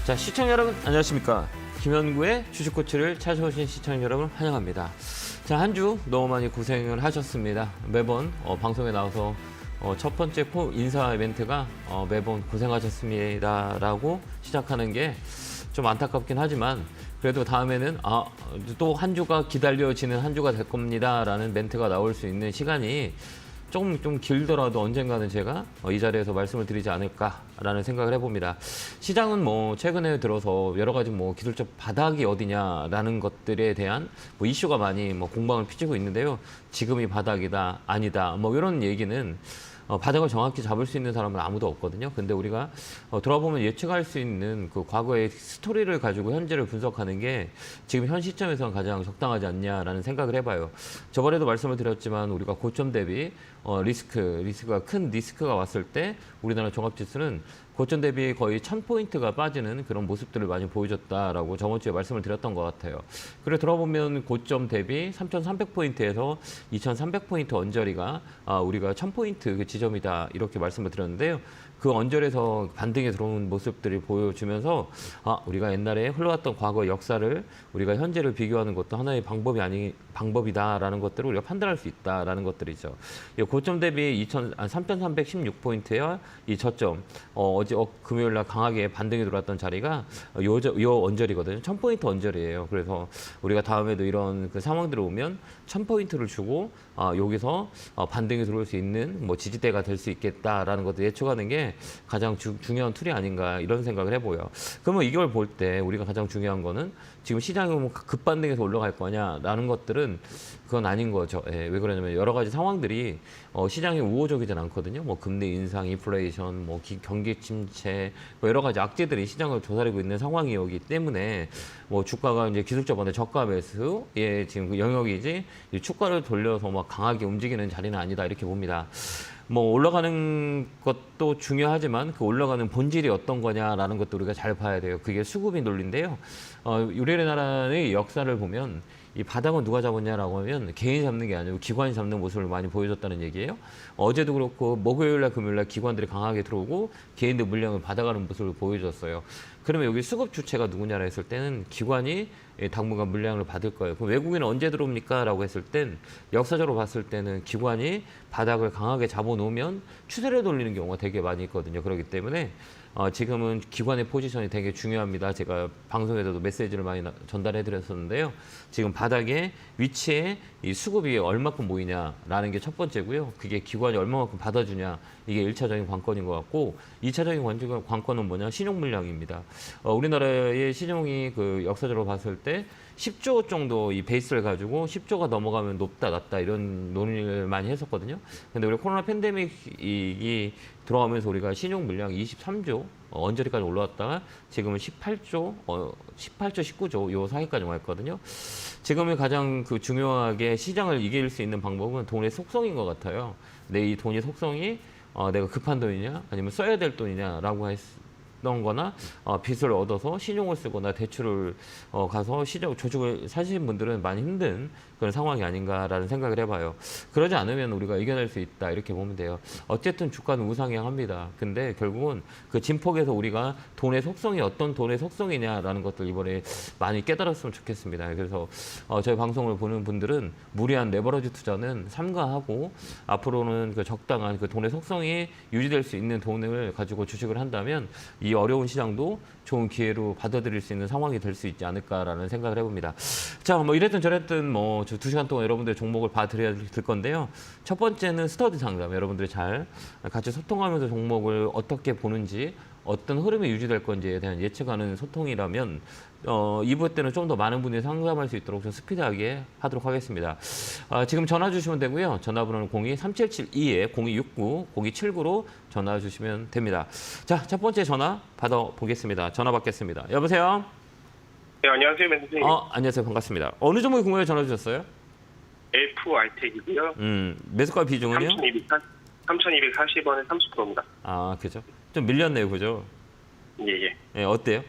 자, 시청자 여러분 안녕하십니까. 김현구의 주식코치를 찾아오신 시청자 여러분 환영합니다. 자, 한 주 너무 많이 고생을 하셨습니다. 매번 방송에 나와서 첫 번째 인사 이벤트가 매번 고생하셨습니다 라고 시작하는 게 좀 안타깝긴 하지만 그래도 다음에는 또 한 주가 기다려지는 한 주가 될 겁니다 라는 멘트가 나올 수 있는 시간이 좀 길더라도 언젠가는 제가 이 자리에서 말씀을 드리지 않을까라는 생각을 해봅니다. 시장은 뭐 최근에 들어서 여러 가지 뭐 기술적 바닥이 어디냐라는 것들에 대한 뭐 이슈가 많이 뭐 공방을 피치고 있는데요. 지금이 바닥이다, 아니다, 뭐 이런 얘기는 바닥을 정확히 잡을 수 있는 사람은 아무도 없거든요. 근데 우리가 돌아보면 예측할 수 있는 그 과거의 스토리를 가지고 현재를 분석하는 게 지금 현 시점에서는 가장 적당하지 않냐라는 생각을 해봐요. 저번에도 말씀을 드렸지만 우리가 고점 대비 리스크가 큰 리스크가 왔을 때 우리나라 종합지수는 고점 대비 거의 1000포인트가 빠지는 그런 모습들을 많이 보여줬다라고 저번 주에 말씀을 드렸던 것 같아요. 그래 들어보면 고점 대비 3300포인트에서 2300포인트 언저리가 우리가 1000포인트 그 지점이다 이렇게 말씀을 드렸는데요. 그 언저리에서 반등에 들어온 모습들을 보여주면서 우리가 옛날에 흘러왔던 과거 역사를 우리가 현재를 비교하는 것도 하나의 방법이다라는 것들을 우리가 판단할 수 있다라는 것들이죠. 고점 대비 3316포인트와 이 저점 어제 금요일 날 강하게 반등이 들어왔던 자리가 요 언저리거든요. 1000포인트 언저리예요. 그래서 우리가 다음에도 이런 그 상황들이 오면 1000포인트를 주고 여기서 반등이 들어올 수 있는 뭐 지지대가 될 수 있겠다라는 것을 예측하는 게 가장 중요한 툴이 아닌가 이런 생각을 해보여요. 그러면 이걸 볼 때 우리가 가장 중요한 거는 지금 시장이 뭐 급반등해서 올라갈 거냐라는 것들은 그건 아닌 거죠. 예, 왜 그러냐면 여러 가지 상황들이 시장이 우호적이진 않거든요. 뭐 금리 인상, 인플레이션, 뭐 경기 침체, 뭐 여러 가지 악재들이 시장을 조사리고 있는 상황이기 때문에 뭐 주가가 이제 기술적 반대 저가 매수의 지금 그 영역이지 주가를 돌려서 막 강하게 움직이는 자리는 아니다 이렇게 봅니다. 뭐 올라가는 것도 중요하지만 그 올라가는 본질이 어떤 거냐라는 것도 우리가 잘 봐야 돼요. 그게 수급이 논리인데요. 우리나라의 역사를 보면 이 바닥은 누가 잡았냐라고 하면 개인이 잡는 게 아니고 기관이 잡는 모습을 많이 보여줬다는 얘기예요. 어제도 그렇고 목요일날 금요일날 기관들이 강하게 들어오고 개인들 물량을 받아가는 모습을 보여줬어요. 그러면 여기 수급 주체가 누구냐라 했을 때는 기관이 당분간 물량을 받을 거예요. 그럼 외국인은 언제 들어옵니까? 라고 했을 땐 역사적으로 봤을 때는 기관이 바닥을 강하게 잡아놓으면 추세를 돌리는 경우가 되게 많이 있거든요. 그렇기 때문에 지금은 기관의 포지션이 되게 중요합니다. 제가 방송에서도 메시지를 많이 전달해 드렸었는데요. 지금 바닥의 위치에 이 수급이 얼마큼 모이냐라는 게 첫 번째고요. 그게 기관이 얼마만큼 받아주냐 이게 1차적인 관건인 것 같고 2차적인 관건은 뭐냐 신용 물량입니다. 우리나라의 신용이 그 역사적으로 봤을 때 10조 정도 이 베이스를 가지고 10조가 넘어가면 높다 낮다 이런 논의를 많이 했었거든요. 근데 우리 코로나 팬데믹이 들어가면서 우리가 신용 물량 23조 언저리까지 올라왔다가 지금은 18조, 19조 요 사이까지 와 있거든요. 지금이 가장 그 중요하게 시장을 이길 수 있는 방법은 돈의 속성인 것 같아요. 내 이 돈의 속성이 내가 급한 돈이냐 아니면 써야 될 돈이냐라고 했던 거나 빚을 얻어서 신용을 쓰거나 대출을 가서 조직을 사시는 분들은 많이 힘든 그런 상황이 아닌가라는 생각을 해봐요. 그러지 않으면 우리가 이겨낼 수 있다 이렇게 보면 돼요. 어쨌든 주가는 우상향합니다. 근데 결국은 그 진폭에서 우리가 돈의 속성이 어떤 돈의 속성이냐라는 것들 이번에 많이 깨달았으면 좋겠습니다. 그래서 저희 방송을 보는 분들은 무리한 레버러지 투자는 삼가하고 앞으로는 그 적당한 그 돈의 속성이 유지될 수 있는 돈을 가지고 주식을 한다면 이 어려운 시장도 좋은 기회로 받아들일 수 있는 상황이 될 수 있지 않을까라는 생각을 해봅니다. 자, 뭐 이랬든 저랬든 뭐 2시간 동안 여러분들 종목을 봐드려야 될 건데요. 첫 번째는 스터디 상담. 여러분들이 잘 같이 소통하면서 종목을 어떻게 보는지 어떤 흐름이 유지될 건지에 대한 예측하는 소통이라면 2부 때는 좀 더 많은 분들이 상담할 수 있도록 좀 스피드하게 하도록 하겠습니다. 지금 전화 주시면 되고요. 전화번호는 02-3772-0269, 0279로 전화 주시면 됩니다. 자, 첫 번째 전화 받아보겠습니다. 전화 받겠습니다. 여보세요? 네, 안녕하세요, 멘토님. 안녕하세요. 반갑습니다. 어느 종목이 궁금해 전화 주셨어요? F-알텍이고요. 매수가 비중은요? 3,240원에 30%입니다. 그죠? 좀 밀렸네요, 그죠? 예. 예, 어때요?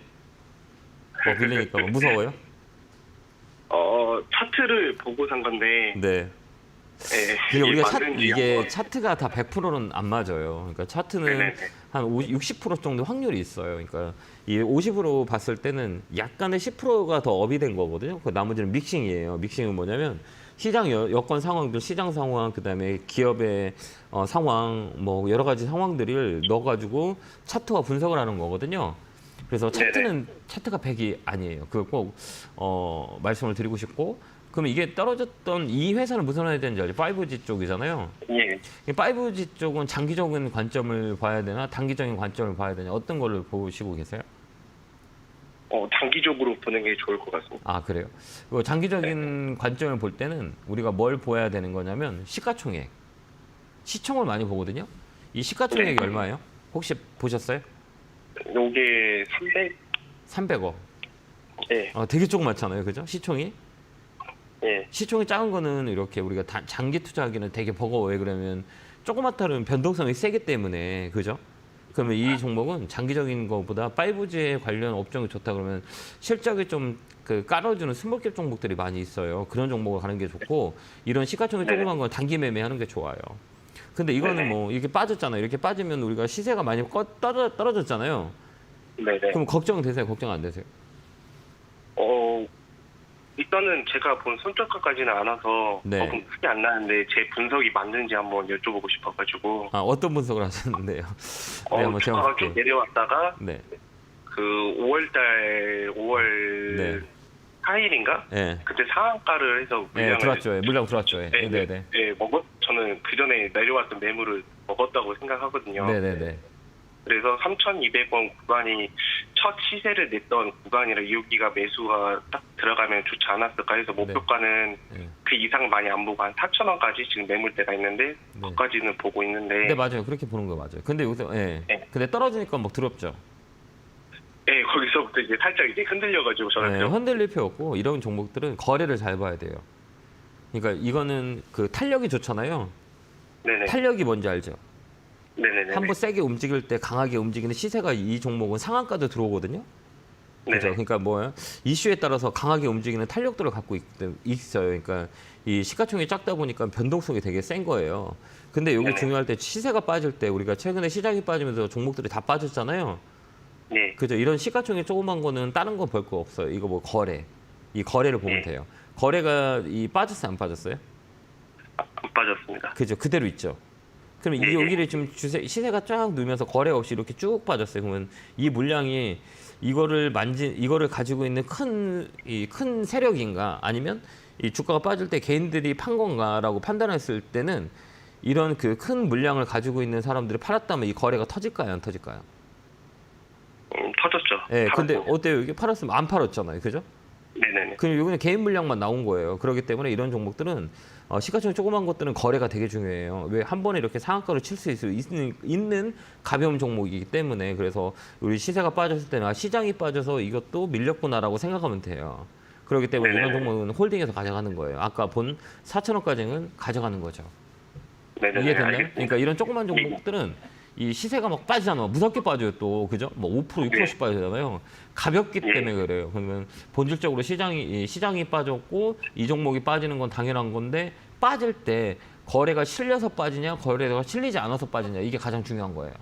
밀리니까 무서워요? 차트를 보고 산 건데, 네. 네, 근데 우리가 맞는지 이게 한번. 차트가 다 100%는 안 맞아요. 그러니까 차트는 네네네. 한 60% 정도 확률이 있어요. 그러니까 이 50으로 봤을 때는 약간의 10%가 더 업이 된 거거든요. 그 나머지는 믹싱이에요. 믹싱은 뭐냐면 시장 여건 상황들, 시장 상황, 그다음에 기업의 상황, 뭐 여러 가지 상황들을 넣어가지고 차트와 분석을 하는 거거든요. 그래서 차트가 100이 아니에요. 그걸 꼭 말씀을 드리고 싶고, 그럼 이게 떨어졌던 이 회사는 무슨 회사인지 알죠? 5G 쪽이잖아요. 예. 이 5G 쪽은 장기적인 관점을 봐야 되나 단기적인 관점을 봐야 되냐, 어떤 거를 보시고 계세요? 단기적으로 보는 게 좋을 것 같습니다. 아, 그래요? 장기적인 관점을 볼 때는 우리가 뭘 보아야 되는 거냐면 시가총액, 시총을 많이 보거든요. 이 시가총액이 네. 얼마예요? 혹시 보셨어요? 요게 300억. 예. 되게 조그맣잖아요, 그죠? 시총이. 예. 시총이 작은 거는 이렇게 우리가 장기 투자하기는 되게 버거워요. 왜 그러면 조그맣다는 변동성이 세기 때문에, 그죠? 그러면 이 종목은 장기적인 것보다 5G에 관련 업종이 좋다 그러면 실적이 좀 깔아주는 스몰캡 종목들이 많이 있어요. 그런 종목을 가는 게 좋고, 이런 시가총액 네. 조그만 건 단기 매매하는 게 좋아요. 근데 이거는 네네. 뭐 이렇게 빠졌잖아요. 이렇게 빠지면 우리가 시세가 많이 떨어졌잖아요. 네네. 그럼 걱정되세요? 걱정 안 되세요? 일단은 제가 본 손절가까지는 안 와서 네. 조금 크게 안 나는데 제 분석이 맞는지 한번 여쭤보고 싶어가지고. 어떤 분석을 하셨는데요? 네, 한번 제가 주가가 좀 볼게요. 내려왔다가 네. 그 5월 네. 4일인가? 네. 그때 상한가를 해서 네, 물량을 들어왔죠. 물량 들어왔죠. 네, 네, 네. 저는 그 전에 내려왔던 매물을 먹었다고 생각하거든요. 네, 네, 네. 그래서 3,200원 구간이 첫 시세를 냈던 구간이라 여기가 매수가 딱 들어가면 좋지 않았을까 해서 목표가는 네. 그 이상 많이 안 보고 한 4,000원까지 지금 매물대가 있는데 거기까지는 보고 있는데. 네, 맞아요. 그렇게 보는 거 맞아요. 근데 여기서 네. 근데 떨어지니까 막 두렵죠. 네, 거기서부터 이제 살짝 이제 흔들려가지고 저는 네, 흔들릴 필요 없고, 이런 종목들은 거래를 잘 봐야 돼요. 그러니까 이거는 그 탄력이 좋잖아요. 네네. 탄력이 뭔지 알죠? 네네네. 한번 세게 움직일 때 강하게 움직이는 시세가 이 종목은 상한가도 들어오거든요. 그죠? 네네. 그러니까 뭐예요? 이슈에 따라서 강하게 움직이는 탄력들을 갖고 있어요. 그러니까 이 시가총액이 작다 보니까 변동성이 되게 센 거예요. 근데 여기 네네. 중요할 때 시세가 빠질 때, 우리가 최근에 시장이 빠지면서 종목들이 다 빠졌잖아요. 네. 그죠? 이런 시가총액 조그만 거는 다른 거 볼 거 없어요. 이거 뭐 이 거래를 보면 네. 돼요. 거래가 빠졌어요, 안 빠졌어요? 안 빠졌습니다. 그죠? 그대로 있죠. 그럼 이 여기를 지금 시세가 쫙 누면서 거래 없이 이렇게 쭉 빠졌어요. 그러면 이 물량이 이거를 가지고 있는 큰 세력인가, 아니면 이 주가가 빠질 때 개인들이 판 건가라고 판단했을 때는, 이런 그 큰 물량을 가지고 있는 사람들이 팔았다면 이 거래가 터질까요, 안 터질까요? 터졌죠. 예, 근데 팔았죠. 어때요? 이게 팔았으면 안 팔았잖아요, 그죠? 네네네. 그럼 여기는 개인 물량만 나온 거예요. 그렇기 때문에 이런 종목들은 시가총액 조그만 것들은 거래가 되게 중요해요. 왜 한 번에 이렇게 상한가를 칠 수 있는 가벼운 종목이기 때문에. 그래서 우리 시세가 빠졌을 때는 시장이 빠져서 이것도 밀렸구나라고 생각하면 돼요. 그렇기 때문에 이런 네네. 종목은 홀딩해서 가져가는 거예요. 아까 본 4,000원까지는 가져가는 거죠. 네네네. 이해됐나요? 알겠습니다. 그러니까 이런 조그만 종목들은 이 시세가 막 빠지잖아. 무섭게 빠져요 또, 그죠? 뭐 5%, 6%씩 빠지잖아요. 가볍기 때문에 그래요. 그러면 본질적으로 시장이 빠졌고 이 종목이 빠지는 건 당연한 건데, 빠질 때 거래가 실려서 빠지냐, 거래가 실리지 않아서 빠지냐, 이게 가장 중요한 거예요.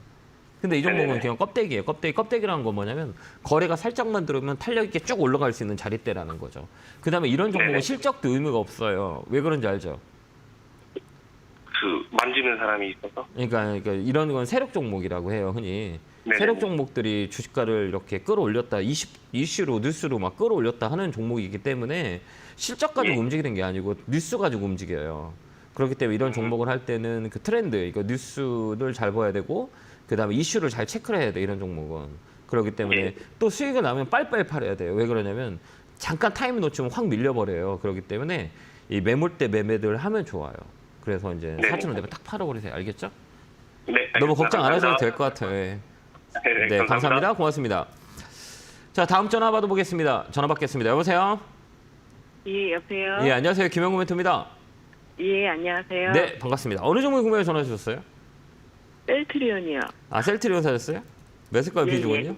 근데 이 종목은 그냥 껍데기예요. 껍데기라는 건 뭐냐면, 거래가 살짝만 들어오면 탄력 있게 쭉 올라갈 수 있는 자릿대라는 거죠. 그다음에 이런 종목은 실적도 의미가 없어요. 왜 그런지 알죠? 만지는 사람이 있어서. 그러니까 이런 건 세력 종목이라고 해요, 흔히. 네네. 세력 종목들이 주식가를 이렇게 끌어올렸다, 이슈로 뉴스로 막 끌어올렸다 하는 종목이기 때문에 실적 가지고 움직이는 게 아니고 뉴스 가지고 움직여요. 그렇기 때문에 이런 종목을 할 때는 그 트렌드, 이거 뉴스를 잘 봐야 되고, 그다음에 이슈를 잘 체크를 해야 돼, 이런 종목은. 그렇기 때문에 또 수익이 나면 빨리빨리 팔아야 돼요. 왜 그러냐면 잠깐 타임 놓치면 확 밀려버려요. 그렇기 때문에 이 매물대 매매들 하면 좋아요. 그래서 이제 4,000원 되면 딱 팔아버리세요. 알겠죠? 네. 너무 걱정 안 하셔도 감사합니다. 될 것 같아요. 예. 네, 감사합니다. 고맙습니다. 자, 다음 전화 받아보겠습니다. 전화 받겠습니다. 여보세요? 예, 여보세요? 예, 안녕하세요. 김영구 멘토입니다. 예, 안녕하세요. 네, 반갑습니다. 어느 종목 궁금해 전화 주셨어요? 셀트리온이요. 셀트리온 사셨어요? 매수가 예, 비중은요?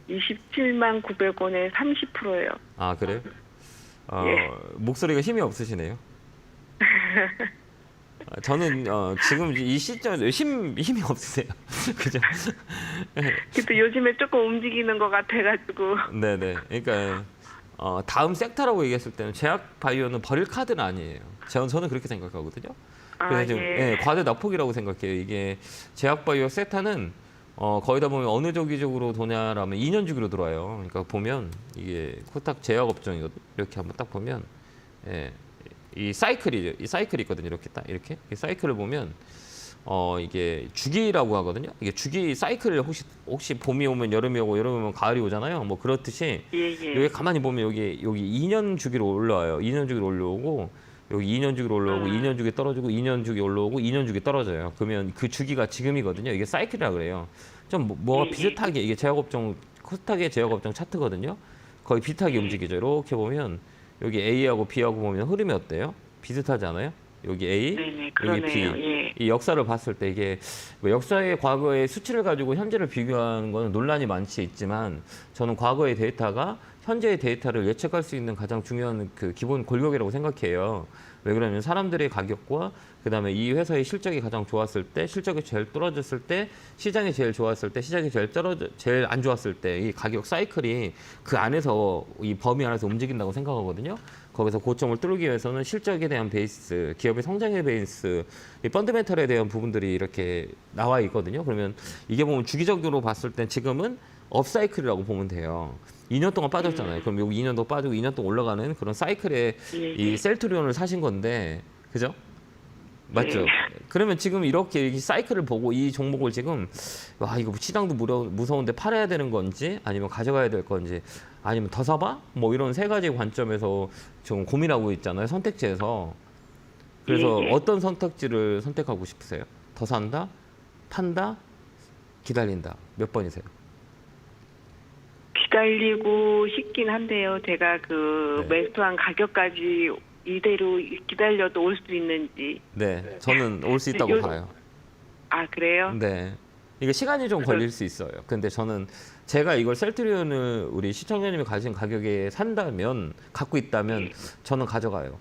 27만 900원에 30%예요. 그래요? 예. 목소리가 힘이 없으시네요. 저는 지금 이 시점에서 힘이 없으세요. 그죠? 그래도 요즘에 조금 움직이는 것 같아가지고. 네네. 그러니까 다음 섹터라고 얘기했을 때는 제약 바이오는 버릴 카드는 아니에요. 저는 그렇게 생각하거든요. 그래서 지금 예. 과대 낙폭이라고 생각해요. 이게 제약 바이오 섹터는 거의 다 보면 어느 주기적으로 도냐라면 2년 주기로 들어와요. 그러니까 보면 이게 코스닥 제약 업종이거든. 이렇게 한번 딱 보면 이 사이클이 있거든요. 이렇게 딱 이렇게 이 사이클을 보면 이게 주기라고 하거든요. 이게 주기 사이클을 혹시 봄이 오면 여름이 오고 여름이 오면 가을이 오잖아요. 뭐 그렇듯이 예. 여기 가만히 보면 여기 2년 주기로 올라와요. 2년 주기로 올라오고 여기 2년 주기로 올라오고 2년 주기 떨어지고 2년 주기 올라오고 2년 주기 떨어져요. 그러면 그 주기가 지금이거든요. 이게 사이클이라 그래요. 좀 뭐가 비슷하게 이게 제약업종 코스닥의 제약업종 차트거든요. 거의 비슷하게 움직이죠. 이렇게 보면 여기 A하고 B하고 보면 흐름이 어때요? 비슷하지 않아요? 여기 A, 네네, 여기 B. 그러네요. 예. 이 역사를 봤을 때 이게 뭐 역사의 과거의 수치를 가지고 현재를 비교하는 거는 논란이 많지 있지만 저는 과거의 데이터가 현재의 데이터를 예측할 수 있는 가장 중요한 그 기본 골격이라고 생각해요. 왜 그러냐면 사람들의 가격과 그다음에 이 회사의 실적이 가장 좋았을 때, 실적이 제일 떨어졌을 때, 시장이 제일 좋았을 때, 시장이 제일 안 좋았을 때 이 가격 사이클이 그 안에서 이 범위 안에서 움직인다고 생각하거든요. 거기서 고점을 뚫기 위해서는 실적에 대한 베이스, 기업의 성장의 베이스, 이 펀더멘털에 대한 부분들이 이렇게 나와 있거든요. 그러면 이게 보면 주기적으로 봤을 때 지금은 업사이클이라고 보면 돼요. 2년 동안 빠졌잖아요. 그럼 여기 2년도 빠지고 2년 동안 올라가는 그런 사이클에 이 셀트리온을 사신 건데, 그죠? 맞죠? 그러면 지금 이렇게 이 사이클을 보고 이 종목을 지금 와 이거 시장도 무서운데 팔아야 되는 건지 아니면 가져가야 될 건지 아니면 더 사봐? 뭐 이런 세 가지 관점에서 지금 고민하고 있잖아요. 선택지에서. 그래서 어떤 선택지를 선택하고 싶으세요? 더 산다? 판다? 기다린다? 몇 번이세요? 기다리고 싶긴 한데요. 제가 그 매수한 가격까지 이대로 기다려도 올 수 있는지. 네, 저는 올 수 있다고 봐요. 아, 그래요? 네. 이게 시간이 좀 걸릴 수 있어요. 근데 저는 제가 이걸 셀트리온을 우리 시청자님이 가진 가격에 산다면, 갖고 있다면 저는 가져가요.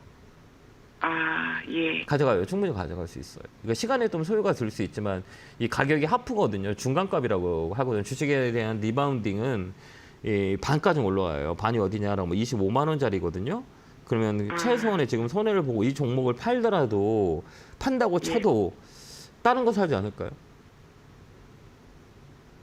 아, 예. 가져가요. 충분히 가져갈 수 있어요. 그러니까 시간에 좀 소요가 들 수 있지만 이 가격이 하프거든요. 중간값이라고 하거든요. 주식에 대한 리바운딩은 이 반까지 올라와요. 반이 어디냐라고 뭐 25만 원짜리거든요. 그러면 최소한의 지금 손해를 보고 이 종목을 팔더라도 판다고 쳐도 다른 거 사지 않을까요?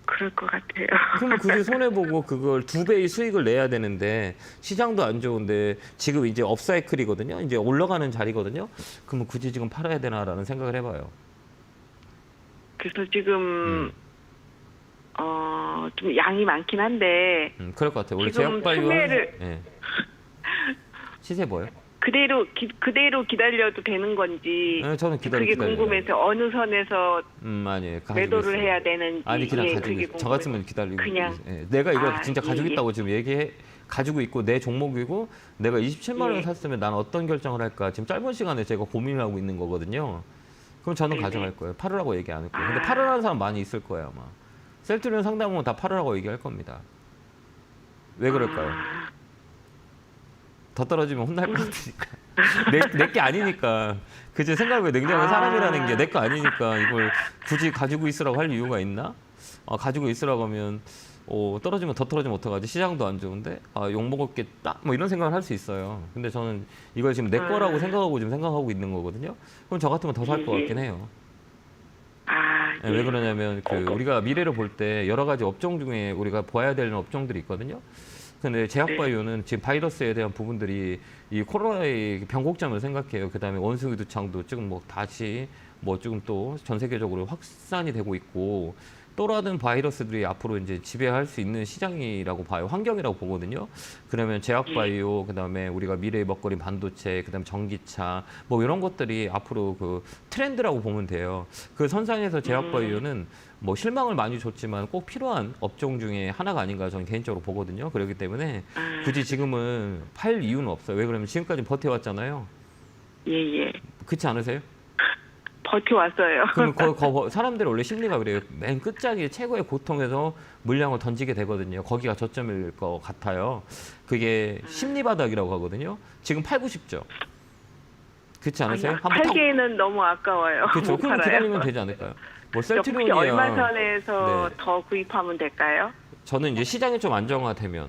그럴 것 같아요. 그럼 굳이 손해 보고 그걸 2배의 수익을 내야 되는데 시장도 안 좋은데 지금 이제 업사이클이거든요. 이제 올라가는 자리거든요. 그러면 굳이 지금 팔아야 되나라는 생각을 해봐요. 그래서 지금 좀 양이 많긴 한데 그럴 것 같아요. 우리 지금 제약바이오 수매를 시세 뭐요? 그대로 기다려도 되는 건지 네, 저는 그게 기다려요. 궁금해서 어느 선에서 아니에요. 가지고 매도를 있어요. 해야 되는지. 아니 그냥 예, 가지고 그게 있어요. 저 같으면 기다리고 그냥 있어요. 내가 이걸 아, 진짜 가지고 예. 있다고 지금 가지고 있고 내 종목이고 내가 27만 원을 샀으면 난 어떤 결정을 할까 지금 짧은 시간에 제가 고민을 하고 있는 거거든요. 그럼 저는 가져갈 거예요. 팔으라고 얘기 안 할 거예요. 근데 팔으라는 사람 많이 있을 거예요 아마. 셀트리온 상담은 다 팔으라고 얘기할 겁니다. 왜 그럴까요? 더 떨어지면 혼날 것 같으니까. 내 게 아니니까. 그제 생각해 냉정한 사람이라는 게 내 거 아니니까 이걸 굳이 가지고 있으라고 할 이유가 있나? 가지고 있으라고 하면 떨어지면 더 떨어지면 어떡하지? 시장도 안 좋은데 욕 먹었겠다? 뭐 이런 생각을 할 수 있어요. 근데 저는 이걸 지금 내 거라고 생각하고 있는 거거든요. 그럼 저 같으면 더 살 것 같긴 해요. 예. 왜 그러냐면 우리가 미래를 볼 때 여러 가지 업종 중에 우리가 봐야 되는 업종들이 있거든요. 근데 제약바이오는 지금 바이러스에 대한 부분들이 이 코로나의 변곡점을 생각해요. 그다음에 원숭이 두창도 지금 뭐 다시 뭐 지금 또 전 세계적으로 확산이 되고 있고 또 다른 바이러스들이 앞으로 이제 지배할 수 있는 시장이라고 봐요. 환경이라고 보거든요. 그러면 제약바이오, 그다음에 우리가 미래의 먹거리 반도체, 그다음에 전기차 뭐 이런 것들이 앞으로 그 트렌드라고 보면 돼요. 그 선상에서 제약바이오는 뭐 실망을 많이 줬지만 꼭 필요한 업종 중에 하나가 아닌가 저는 개인적으로 보거든요. 그렇기 때문에 굳이 지금은 팔 이유는 없어요. 왜 그러면 지금까지 버텨왔잖아요. 예. 그렇지 않으세요? 버텨왔어요. 그럼 사람들이 원래 심리가 그래요. 맨 끝자리 최고의 고통에서 물량을 던지게 되거든요. 거기가 저점일 것 같아요. 그게 심리 바닥이라고 하거든요. 지금 팔고 싶죠. 그렇지 않으세요? 아니, 한번 딱 팔기에는 너무 아까워요. 그렇죠. 못 그럼 팔아요. 기다리면 되지 않을까요? 뭐 혹시 셀트리온이야. 얼마 선에서 네. 더 구입하면 될까요? 저는 이제 시장이 좀 안정화되면,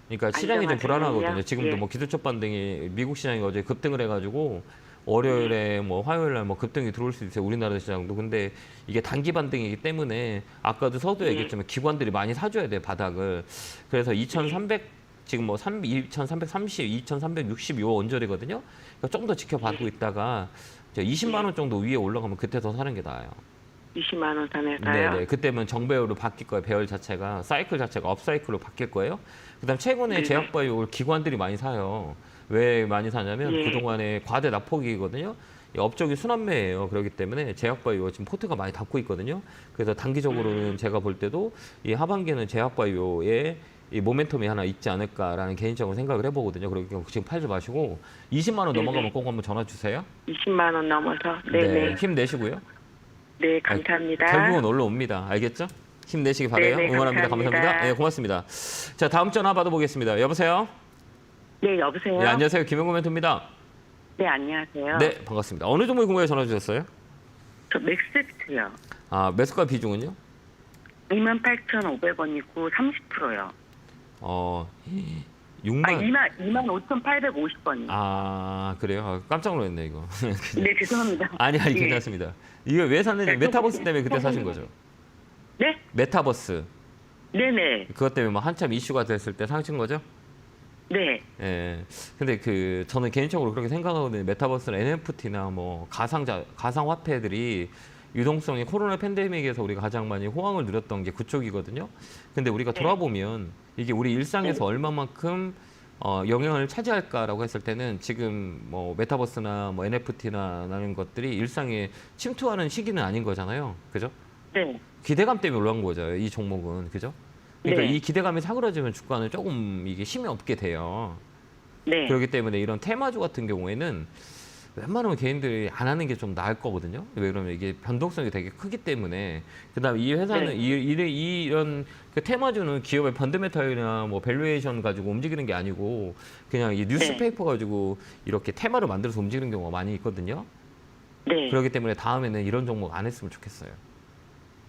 그러니까 시장이 좀 안정화되면요? 불안하거든요. 지금도 예. 뭐 기술적 반등이 미국 시장이 어제 급등을 해가지고 월요일에 뭐 화요일날 뭐 급등이 들어올 수 있어요. 우리나라 시장도. 근데 이게 단기 반등이기 때문에 아까도 서두 얘기했지만 기관들이 많이 사줘야 돼요, 바닥을. 그래서 2,300 지금 뭐 2,330, 2,360 요 언저리거든요. 그러니까 좀 더 지켜봐고 있다가 이제 20만 원 정도 위에 올라가면 그때 더 사는 게 나아요. 20만 원 선에서요? 네네. 그때면 정배열로 바뀔 거예요. 배열 자체가 사이클 자체가 업사이클로 바뀔 거예요. 그다음 최근에 네네. 제약바이오 기관들이 많이 사요. 왜 많이 사냐면 예. 그동안에 과대 납폭이거든요. 이 업적이 순환매예요. 그렇기 때문에 제약바이오 지금 포트가 많이 닫고 있거든요. 그래서 단기적으로는 제가 볼 때도 이 하반기는 제약바이오에 이 모멘텀이 하나 있지 않을까라는 개인적으로 생각을 해보거든요. 그렇기 때문에 지금 팔지 마시고 20만 원 넘어가면 꼭 한번 전화 주세요. 20만 원 넘어서. 네네. 힘내시고요. 네, 감사합니다. 결국은 올라옵니다. 알겠죠? 힘내시기 바라요. 네네, 응원합니다. 감사합니다. 감사합니다. 네, 고맙습니다. 자, 다음 전화 받아보겠습니다. 여보세요? 네, 여보세요? 네, 안녕하세요. 김영구 멘토입니다. 네, 안녕하세요. 네, 반갑습니다. 어느 종목이 궁금해 전화 주셨어요? 저 맥스트요. 아, 매수가 비중은요? 28,500원이고 30%요. 6만. 25,850원이요. 아, 그래요? 아, 깜짝 놀랐네, 이거. 네, 죄송합니다. 아니, 예. 괜찮습니다. 이거 왜 샀는지 네, 메타버스 때문에 그때 사신 거죠? 네? 메타버스. 네네. 그것 때문에 뭐 한참 이슈가 됐을 때 사신 거죠? 네. 예. 근데 저는 개인적으로 그렇게 생각하거든요. 메타버스나 NFT나 뭐 가상화폐들이 유동성이 코로나 팬데믹에서 우리가 가장 많이 호황을 누렸던 게 그쪽이거든요. 근데 우리가 돌아보면 이게 우리 일상에서 얼마만큼 영향을 차지할까라고 했을 때는 지금 뭐 메타버스나 뭐 NFT나 라는 것들이 일상에 침투하는 시기는 아닌 거잖아요. 그죠? 네. 기대감 때문에 올라온 거죠. 이 종목은. 그죠? 그러니까 네. 이 기대감이 사그라지면 주가는 조금 이게 힘이 없게 돼요. 네. 그렇기 때문에 이런 테마주 같은 경우에는 웬만하면 개인들이 안 하는 게 좀 나을 거거든요. 왜 그러면 이게 변동성이 되게 크기 때문에. 그다음에 이 회사는 네. 이런 그 테마주는 기업의 펀더멘털이나 뭐 밸류에이션 가지고 움직이는 게 아니고 그냥 이 뉴스페이퍼 가지고 이렇게 테마를 만들어서 움직이는 경우가 많이 있거든요. 네. 그렇기 때문에 다음에는 이런 종목 안 했으면 좋겠어요.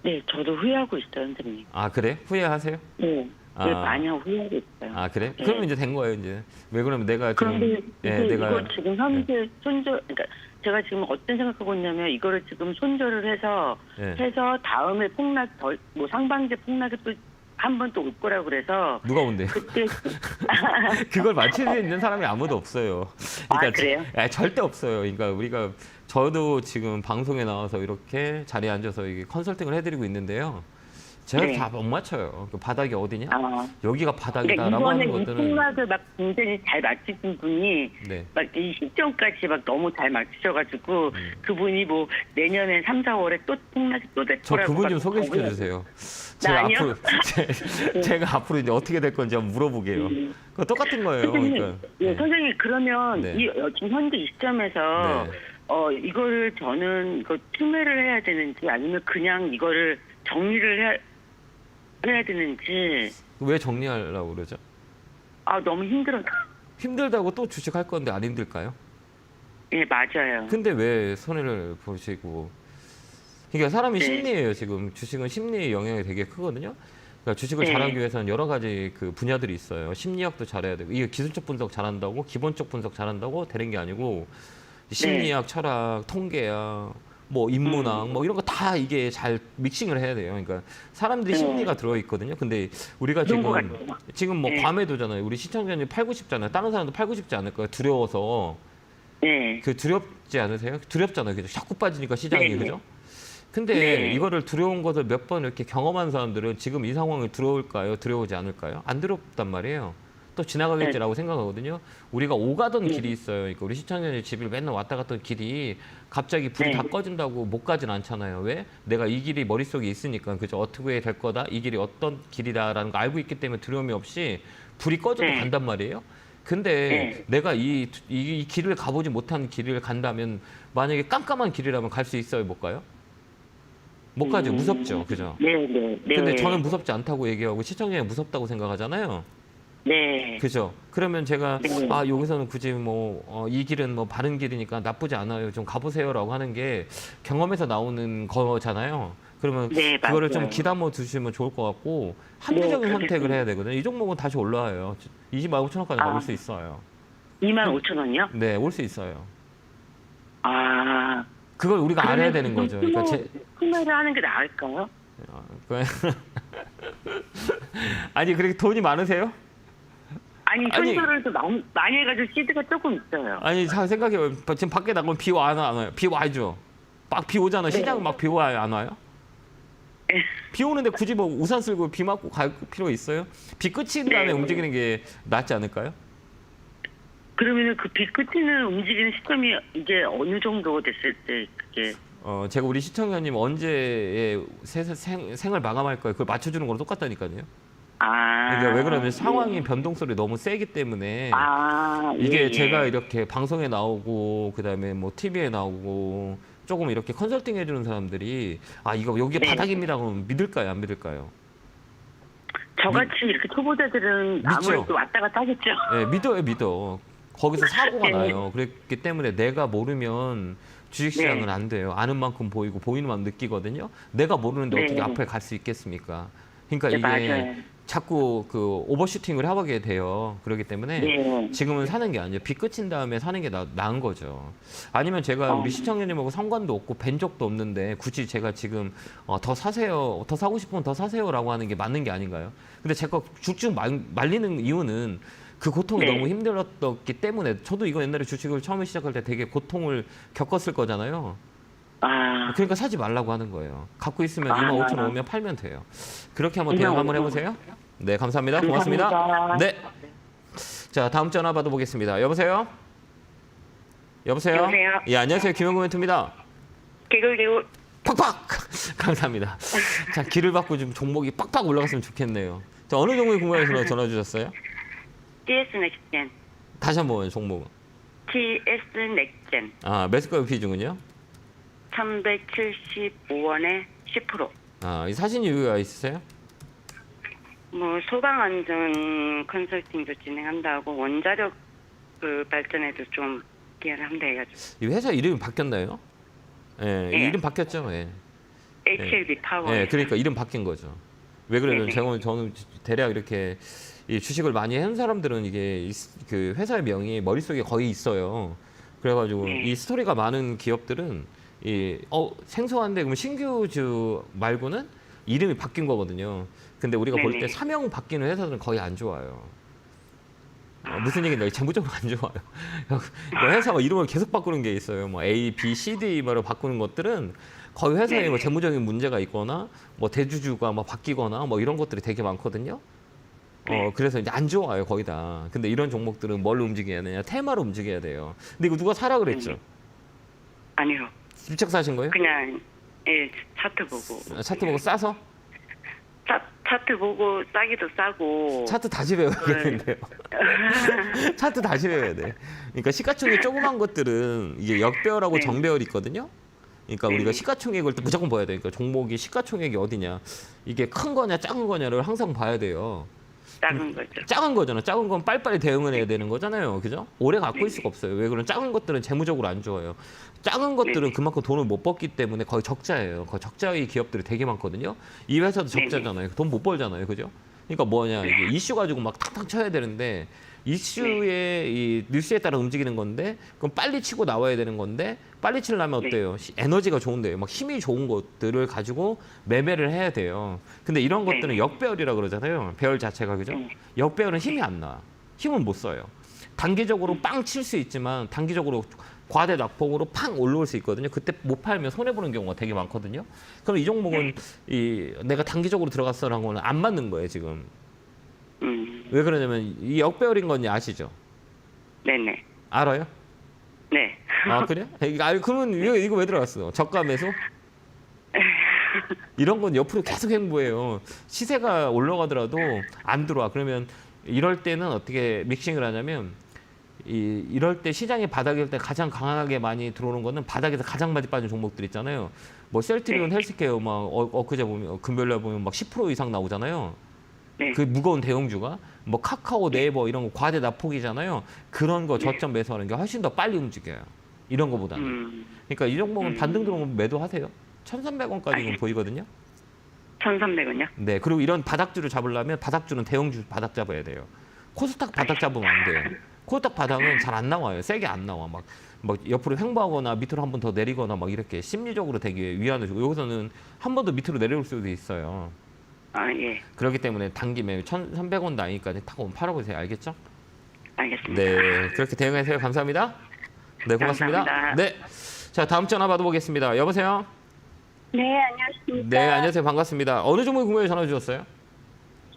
네, 저도 후회하고 있어요, 선생님. 아, 그래? 후회하세요? 네. 아. 네, 많이 후회하고 있어요. 아, 그래? 네. 그러면 이제 된 거예요, 이제. 왜 그러면 내가 그런데 지금 이거 지금 현재 그러니까 제가 지금 어떤 생각하고 있냐면 이거를 지금 손절을 해서 예. 다음에 폭락 뭐 상반기 폭락이 또 한 번 또 올 거라고 그래서 누가 온대요? 그때 그걸 맞출 수 있는 사람이 아무도 없어요. 그래요? 절대 없어요. 그러니까 우리가 저도 지금 방송에 나와서 이렇게 자리에 앉아서 이게 컨설팅을 해드리고 있는데요. 제가 네. 다 못 맞춰요. 그 바닥이 어디냐? 아, 여기가 그러니까 바닥이다라고 이번에 하는 이 것들은 폭락을 막 굉장히 잘 맞추신 분이 네. 막 이 시점까지 막 너무 잘 맞추셔가지고 그분이 뭐 내년에 3, 4월에 또 폭락이 또 될 저 거라고 그분 좀 막 소개시켜 주세요. 아니요? 제가 앞으로 이제 어떻게 될 건지 한번 물어보게요. 그거 똑같은 거예요. 선생님, 그러니까. 예, 선생님 그러면 네. 지금 현재 이 시점에서 네. 이거를 저는 이거 투매를 해야 되는지 아니면 그냥 이거를 정리를 해야 되는지 왜 정리하려고 그러죠? 너무 힘들어서. 힘들다고 또 주식할 건데 안 힘들까요? 예, 맞아요. 근데 왜 손해를 보시고? 그러니까 사람이 네. 심리예요. 지금 주식은 심리의 영향이 되게 크거든요. 그러니까 주식을 네. 잘하기 위해서는 여러 가지 그 분야들이 있어요. 심리학도 잘해야 되고 이게 기술적 분석 잘한다고 기본적 분석 잘한다고 되는 게 아니고 심리학, 철학, 통계학, 뭐 인문학 뭐 이런 거 다 이게 잘 믹싱을 해야 돼요. 그러니까 사람들이 심리가 들어 있거든요. 근데 우리가 그런 것 같아요. 지금 뭐 네. 과매도잖아요. 우리 시청자님 팔고 싶잖아요. 다른 사람도 팔고 싶지 않을까요? 두려워서. 네. 그 두렵지 않으세요? 두렵잖아요. 그죠? 자꾸 빠지니까 시장이 네. 그죠? 근데 네. 이거를 두려운 것을 몇 번 이렇게 경험한 사람들은 지금 이 상황이 두려울까요? 두려우지 않을까요? 안 두렵단 말이에요. 또 지나가겠지라고 생각하거든요. 우리가 오가던 길이 있어요. 그러니까 우리 시청자님 집을 맨날 왔다 갔던 길이 갑자기 불이 네. 다 꺼진다고 못 가진 않잖아요. 왜? 내가 이 길이 머릿속에 있으니까 그죠? 어떻게 될 거다. 이 길이 어떤 길이다라는 거 알고 있기 때문에 두려움이 없이 불이 꺼져도 네. 간단 말이에요. 근데 네. 내가 이 길을 가보지 못한 길을 간다면 만약에 깜깜한 길이라면 갈 수 있어요? 못 가요? 못 가죠. 무섭죠. 그죠? 네, 네, 네. 근데 저는 무섭지 않다고 얘기하고 시청자는 무섭다고 생각하잖아요. 네. 그죠? 그러면 제가 네. 아 여기서는 굳이 뭐 이 길은 뭐 바른 길이니까 나쁘지 않아요. 좀 가보세요라고 하는 게 경험에서 나오는 거잖아요. 그러면 네, 그거를 맞아요. 좀 기다려 두시면 좋을 것 같고 합리적인 네, 선택을 해야 되거든요. 이 종목은 다시 올라와요. 25,000원까지 아. 올 수 있어요. 25,000원이요? 네, 올 수 있어요. 아. 그걸 우리가 알아야 되는 거죠. 그러니까 구매를 하는 게 나을까요? 그- 아니 그렇게 돈이 많으세요? 아니, 아니. 손절을 좀 많이 해가지고 시드가 조금 있어요. 아니 잘 생각해요. 지금 밖에 나가면 비 와 안 와요? 비 와죠. 막 비 오잖아. 네. 시장 막 비 와요 안 와요? 네. 비 오는데 굳이 뭐 우산 쓸고 비 맞고 갈 필요 있어요? 비 끝인 다음에 네. 움직이는 게 낫지 않을까요? 그러면은 그 비 끝이는 움직이는 시점이 이제 어느 정도 됐을 때 그게 제가 우리 시청자님 언제에 생을 마감할 거예요. 그걸 맞춰주는 거랑 똑같다니까요. 그러니까 왜 그러냐면 상황이 변동성이 너무 세기 때문에 이게 예. 제가 이렇게 방송에 나오고 그다음에 뭐 TV에 나오고 조금 이렇게 컨설팅 해주는 사람들이 아 이거 여기 네. 바닥입니다 그러면 믿을까요 안 믿을까요? 저같이 이렇게 초보자들은 믿죠? 아무래도 왔다 갔다 하겠죠. 네, 믿어. 거기서 사고가 네. 나요. 그렇기 때문에 내가 모르면 주식시장은 네. 안 돼요. 아는 만큼 보이고 보이는 만큼 느끼거든요. 내가 모르는데 네. 어떻게 앞에 갈 수 있겠습니까? 그러니까 네, 이게 맞아요. 자꾸 그 오버슈팅을 하게 돼요. 그렇기 때문에 네. 지금은 사는 게 아니에요. 비 끝인 다음에 사는 게 나은 거죠. 아니면 제가 우리 시청자님하고 상관도 없고 뵌 적도 없는데 굳이 제가 지금 더 사세요, 더 사고 싶으면 더 사세요라고 하는 게 맞는 게 아닌가요? 근데 제가 쭉쭉 말리는 이유는 그 고통이 네. 너무 힘들었기 때문에 저도 이거 옛날에 주식을 처음에 시작할 때 되게 고통을 겪었을 거잖아요. 그러니까 사지 말라고 하는 거예요. 갖고 있으면 25,000원 오면 팔면 돼요. 그렇게 한번 대응 한번 해보세요. 네, 감사합니다. 고맙습니다. 감사합니다. 네. 자, 다음 전화 받아보겠습니다. 여보세요? 여보세요? 예, 안녕하세요. 김영구 멘트입니다. 개굴개굴. 팍팍! 감사합니다. 자, 길을 받고 좀 종목이 빡빡 올라갔으면 좋겠네요. 자, 어느 종목이 궁금해서 전화 주셨어요? TS 넥젠. 다시 한번 종목은. TS 넥젠. 아, 매수가 비중은요? 375원에 10%. 아, 이 사신 이유가 있으세요? 뭐 소방 안전 컨설팅도 진행한다고 원자력 그 발전에도 좀 기여를 한다 해가지고. 이 회사 이름이 바뀌었나요? 예, 예. 이름 바뀌었죠. 예. HLB 파워. 예, 그러니까 이름 바뀐 거죠. 왜 그러냐면 네네. 저는 대략 이렇게 이 주식을 많이 한 사람들은 이게 그 회사의 명이 머릿속에 거의 있어요. 그래가지고 네. 이 스토리가 많은 기업들은 생소한데 그러면 신규주 말고는 이름이 바뀐 거거든요. 근데 우리가 볼 때 네네. 사명 바뀌는 회사들은 거의 안 좋아요. 무슨 얘기인가 재무적으로 안 좋아요. 그 회사가 이름을 계속 바꾸는 게 있어요. 뭐 A, B, C, D 말로 바꾸는 것들은 거의 회사에 뭐 네. 재무적인 문제가 있거나 뭐 대주주가 뭐 바뀌거나 뭐 이런 것들이 되게 많거든요. 그래서 이제 안 좋아요 거의 다. 근데 이런 종목들은 뭘로 움직여야 되냐? 테마로 움직여야 돼요. 근데 이거 누가 사라 그랬죠? 아니요. 직접 사신 거예요? 그냥 예 차트 보고. 차트 보고 싸서? 차트 보고 싸기도 싸고. 차트 다시 배워야겠는데요. 차트 다시 배워야 돼. 그러니까 시가총액 조그만 것들은 이게 역배열하고 네. 정배열이 있거든요. 그러니까 네. 우리가 시가총액을 또 무조건 봐야 되니까 종목이 시가총액이 어디냐, 이게 큰 거냐 작은 거냐를 항상 봐야 돼요. 작은 거죠. 작은 거잖아. 작은 건 빨리빨리 대응을 해야 되는 거잖아요. 그죠? 오래 갖고 있을 수가 없어요. 왜 그런 작은 것들은 재무적으로 안 좋아요. 작은 것들은 네네. 그만큼 돈을 못 벌기 때문에 거의 적자예요. 거의 적자의 기업들이 되게 많거든요. 이 회사도 적자잖아요. 돈 못 벌잖아요. 그죠? 그러니까 뭐냐, 이게 이슈 가지고 막 탁탁 쳐야 되는데 이슈의 이 뉴스에 따라 움직이는 건데 그럼 빨리 치고 나와야 되는 건데 빨리 치려면 어때요? 에너지가 좋은데요. 막 힘이 좋은 것들을 가지고 매매를 해야 돼요. 근데 이런 것들은 역배열이라 그러잖아요. 배열 자체가 그죠? 역배열은 힘이 안 나. 힘은 못 써요. 단기적으로 빵 칠 수 있지만 단기적으로 과대 낙폭으로 팡 올라올 수 있거든요. 그때 못 팔면 손해 보는 경우가 되게 많거든요. 그럼 이 종목은 내가 단기적으로 들어갔어라는 거는 안 맞는 거예요 지금. 왜 그러냐면 이 역배열인 건지 아시죠? 네네. 알아요? 네. 아 그래? 그러면 이거 왜 들어갔어? 저가 매수? 이런 건 옆으로 계속 행보해요. 시세가 올라가더라도 안 들어와. 그러면 이럴 때는 어떻게 믹싱을 하냐면 이럴 때 시장이 바닥일 때 가장 강하게 많이 들어오는 거는 바닥에서 가장 많이 빠진 종목들 있잖아요. 뭐 셀트리온 헬스케어 막 엊그제 보면 금요일날 보면 막 10% 이상 나오잖아요. 네. 그 무거운 대형주가 뭐 카카오, 네이버 이런 거 과대 납폭이잖아요. 그런 거 저점 매수하는 게 훨씬 더 빨리 움직여요. 이런 거보다는. 그러니까 이 종목은 반등 들어오면 매도하세요. 1,300원까지 보이거든요. 1,300원요? 네, 그리고 이런 바닥주를 잡으려면 바닥주는 대형주 바닥 잡아야 돼요. 코스닥 바닥 잡으면 안 돼요. 코스닥 바닥은 잘 안 나와요. 세게 안 나와. 막 옆으로 횡보하거나 밑으로 한 번 더 내리거나 막 이렇게 심리적으로 되게 위안을 주고 여기서는 한 번 더 밑으로 내려올 수도 있어요. 아, 예. 그렇기 때문에 단기 매매 1,300원 라인까지 타고 팔아보세요. 알겠죠? 알겠습니다. 네, 그렇게 대응하세요. 감사합니다. 네, 고맙습니다. 감사합니다. 네, 자 다음 전화 받아보겠습니다. 여보세요? 네, 안녕하십니까. 네, 안녕하세요. 반갑습니다. 어느 종목 궁금해 전화 주셨어요?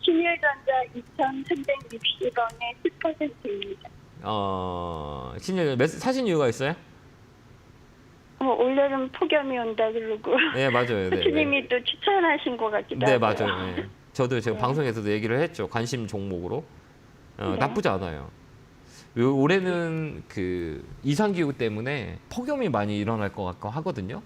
신일전자 2,360원에 10%입니다. 신일 사신 이유가 있어요? 올여름 폭염이 온다 그러고 네, 맞아요. 네, 스님이 또 추천하신 것 같기도 네, 하고요. 맞아요. 네. 저도 지금 방송에서도 얘기를 했죠. 관심 종목으로. 네. 나쁘지 않아요. 올해는 그 이상 기후 때문에 폭염이 많이 일어날 것 같고 하거든요.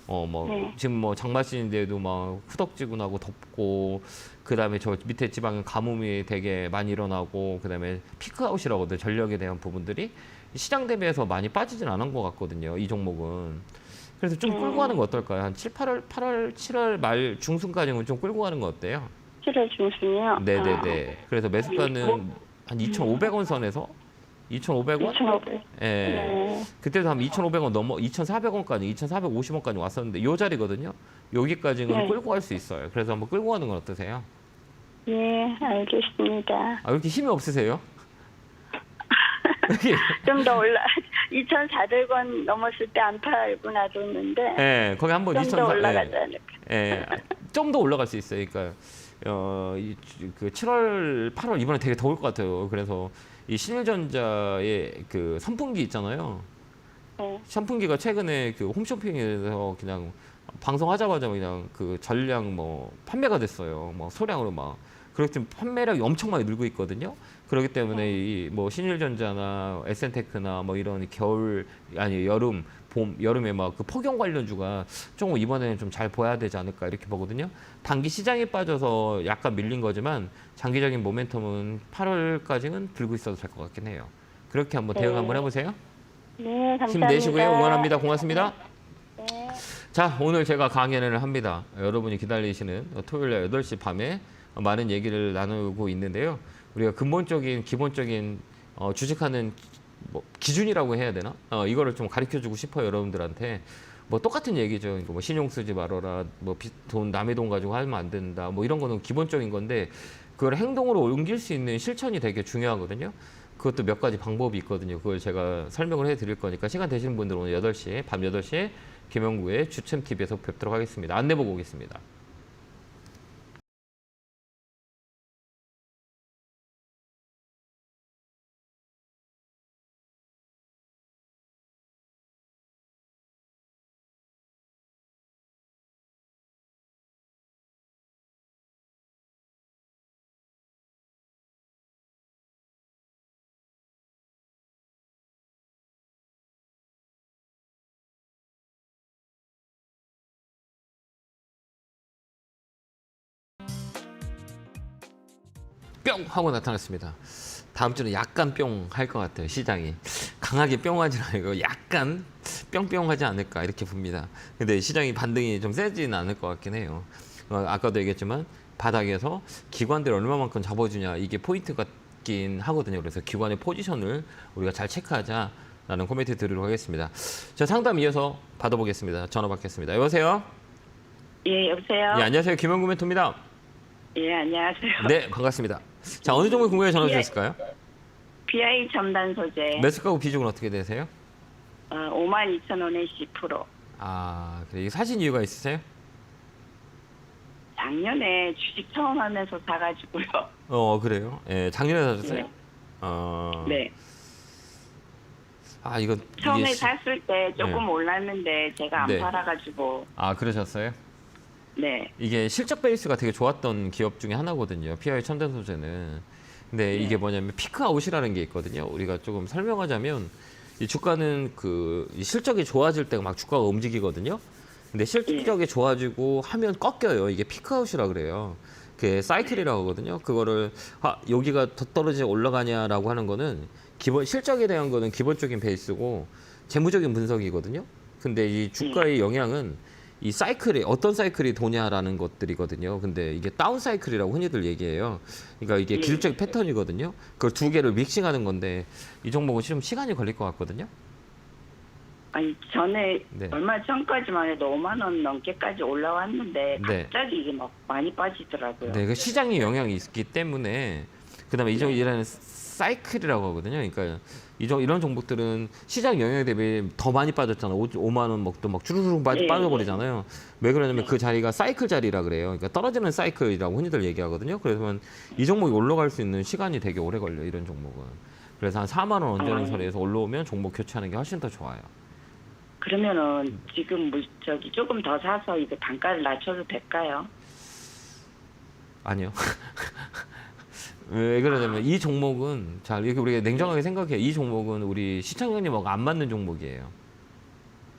네. 지금 뭐 장마 시즌인데도 막 후덥지근하고 덥고 그다음에 저 밑에 지방은 가뭄이 되게 많이 일어나고 그다음에 피크아웃이라고 하거든요. 전력에 대한 부분들이 시장 대비해서 많이 빠지진 않은 것 같거든요. 이 종목은. 그래서 좀 끌고 가는 거 어떨까요? 한 7월 말 중순까지는 좀 끌고 가는 거 어때요? 7월 중순이요? 네네네. 그래서 매수가는 한 2,500원 선에서 2,500원? 2,500원. 예. 네. 그때도 한 2,500원 넘어 2,400원까지 2,450원까지 왔었는데 이 자리거든요. 여기까지는 네. 끌고 갈 수 있어요. 그래서 한번 끌고 가는 건 어떠세요? 예, 알겠습니다. 아, 왜 이렇게 힘이 없으세요? 이렇게 좀 더 올라 2,400원 넘었을 때 안 팔고 놔뒀는데 예, 거기 한번 좀 더 2,400원 올라가지 않을까. 예, 좀 더 올라갈 수 있어요. 그러니까 그 7월, 8월 이번에 되게 더울 것 같아요. 그래서 이 신일전자의 그 선풍기 있잖아요. 네. 선풍기가 최근에 그 홈쇼핑에서 그냥 방송하자마자 그냥 그 전량 뭐 판매가 됐어요. 뭐 소량으로 막. 그렇기 때문에 판매량이 엄청 많이 늘고 있거든요. 그렇기 때문에 이 뭐 신일전자나 에센테크나 뭐 이런 겨울 아니 여름 봄 여름에 막 그 폭염 관련주가 조금 이번에는 좀 잘 보여야 되지 않을까 이렇게 보거든요. 단기 시장에 빠져서 약간 밀린 거지만 장기적인 모멘텀은 8월까지는 들고 있어도 될 것 같긴 해요. 그렇게 한번 대응 한번 해보세요. 네, 감사합니다. 힘내시고요. 응원합니다. 고맙습니다. 네. 자, 오늘 제가 강연을 합니다. 여러분이 기다리시는 토요일 8시 밤에 많은 얘기를 나누고 있는데요. 우리가 근본적인 기본적인 주식하는 뭐 기준이라고 해야 되나? 이거를 좀 가르쳐주고 싶어요. 여러분들한테. 뭐 똑같은 얘기죠. 그러니까 뭐 신용 쓰지 말아라. 뭐 돈 남의 돈 가지고 하면 안 된다. 뭐 이런 거는 기본적인 건데 그걸 행동으로 옮길 수 있는 실천이 되게 중요하거든요. 그것도 몇 가지 방법이 있거든요. 그걸 제가 설명을 해드릴 거니까 시간 되시는 분들 오늘 8시에 밤 8시에 김영구의 주챔TV에서 뵙도록 하겠습니다. 안내 보고 오겠습니다. 뿅 하고 나타났습니다. 다음 주는 약간 뿅 할 것 같아요. 시장이 강하게 뿅하지 않고 약간 뿅뿅하지 않을까 이렇게 봅니다. 근데 시장이 반등이 좀 세지는 않을 것 같긴 해요. 아까도 얘기했지만 바닥에서 기관들 얼마만큼 잡아주냐 이게 포인트 같긴 하거든요. 그래서 기관의 포지션을 우리가 잘 체크하자라는 코멘트 드리도록 하겠습니다. 자, 상담 이어서 받아보겠습니다. 전화 받겠습니다. 여보세요? 예, 여보세요? 예, 안녕하세요. 김영구 멘토입니다. 예, 안녕하세요. 네, 반갑습니다. 자, 어느 종목 궁금해 전화 주셨을까요? BI 첨단 소재 매수가고 비중은 어떻게 되세요? 52,000원에 10%. 아, 그래. 이게 사신 이유가 있으세요? 작년에 주식 처음 하면서 사가지고요. 그래요? 예, 작년에 사셨어요? 네. 네. 아, 이거 처음에 이게 샀을 때 조금 네. 올랐는데 제가 안 네. 팔아가지고. 아, 그러셨어요? 네. 이게 실적 베이스가 되게 좋았던 기업 중에 하나거든요. PI 첨단 소재는. 근데 이게 뭐냐면 피크아웃이라는 게 있거든요. 우리가 조금 설명하자면 이 주가는 이 실적이 좋아질 때 막 주가가 움직이거든요. 근데 실적이 좋아지고 하면 꺾여요. 이게 피크아웃이라 그래요. 그 사이클이라고 하거든요. 그거를 여기가 더 떨어져 올라가냐라고 하는 거는 기본 실적에 대한 거는 기본적인 베이스고 재무적인 분석이거든요. 근데 이 주가의 영향은 이 사이클이 어떤 사이클이 도냐라는 것들이거든요. 근데 이게 다운 사이클이라고 흔히들 얘기해요. 그러니까 이게 기술적 패턴이거든요. 그걸 두 개를 믹싱하는 건데 이 종목은 좀 시간이 걸릴 것 같거든요. 아니 전에 네. 얼마 전까지만 해도 5만 원 넘게까지 올라왔는데 네. 갑자기 이게 막 많이 빠지더라고요. 네, 그 시장의 영향이 있기 때문에 그다음에 이런 사이클이라고 하거든요. 그러니까 이런 종목들은 시장 영향 대비 더 많이 빠졌잖아. 5만 원 먹도 막 주르륵 네. 빠져버리잖아요. 왜 그러냐면 그 자리가 사이클 자리라 그래요. 그러니까 떨어지는 사이클이라고 흔히들 얘기하거든요. 그래서 이 종목이 올라갈 수 있는 시간이 되게 오래 걸려. 이런 종목은. 그래서 한 4만 원 언저리 선에서 올라오면 종목 교체하는 게 훨씬 더 좋아요. 그러면은 지금 저기 조금 더 사서 이거 단가를 낮춰도 될까요? 아니요. 왜 그러냐면 이 종목은 자 이렇게 우리가 냉정하게 생각해. 이 종목은 우리 시청자님하고 안 맞는 종목이에요.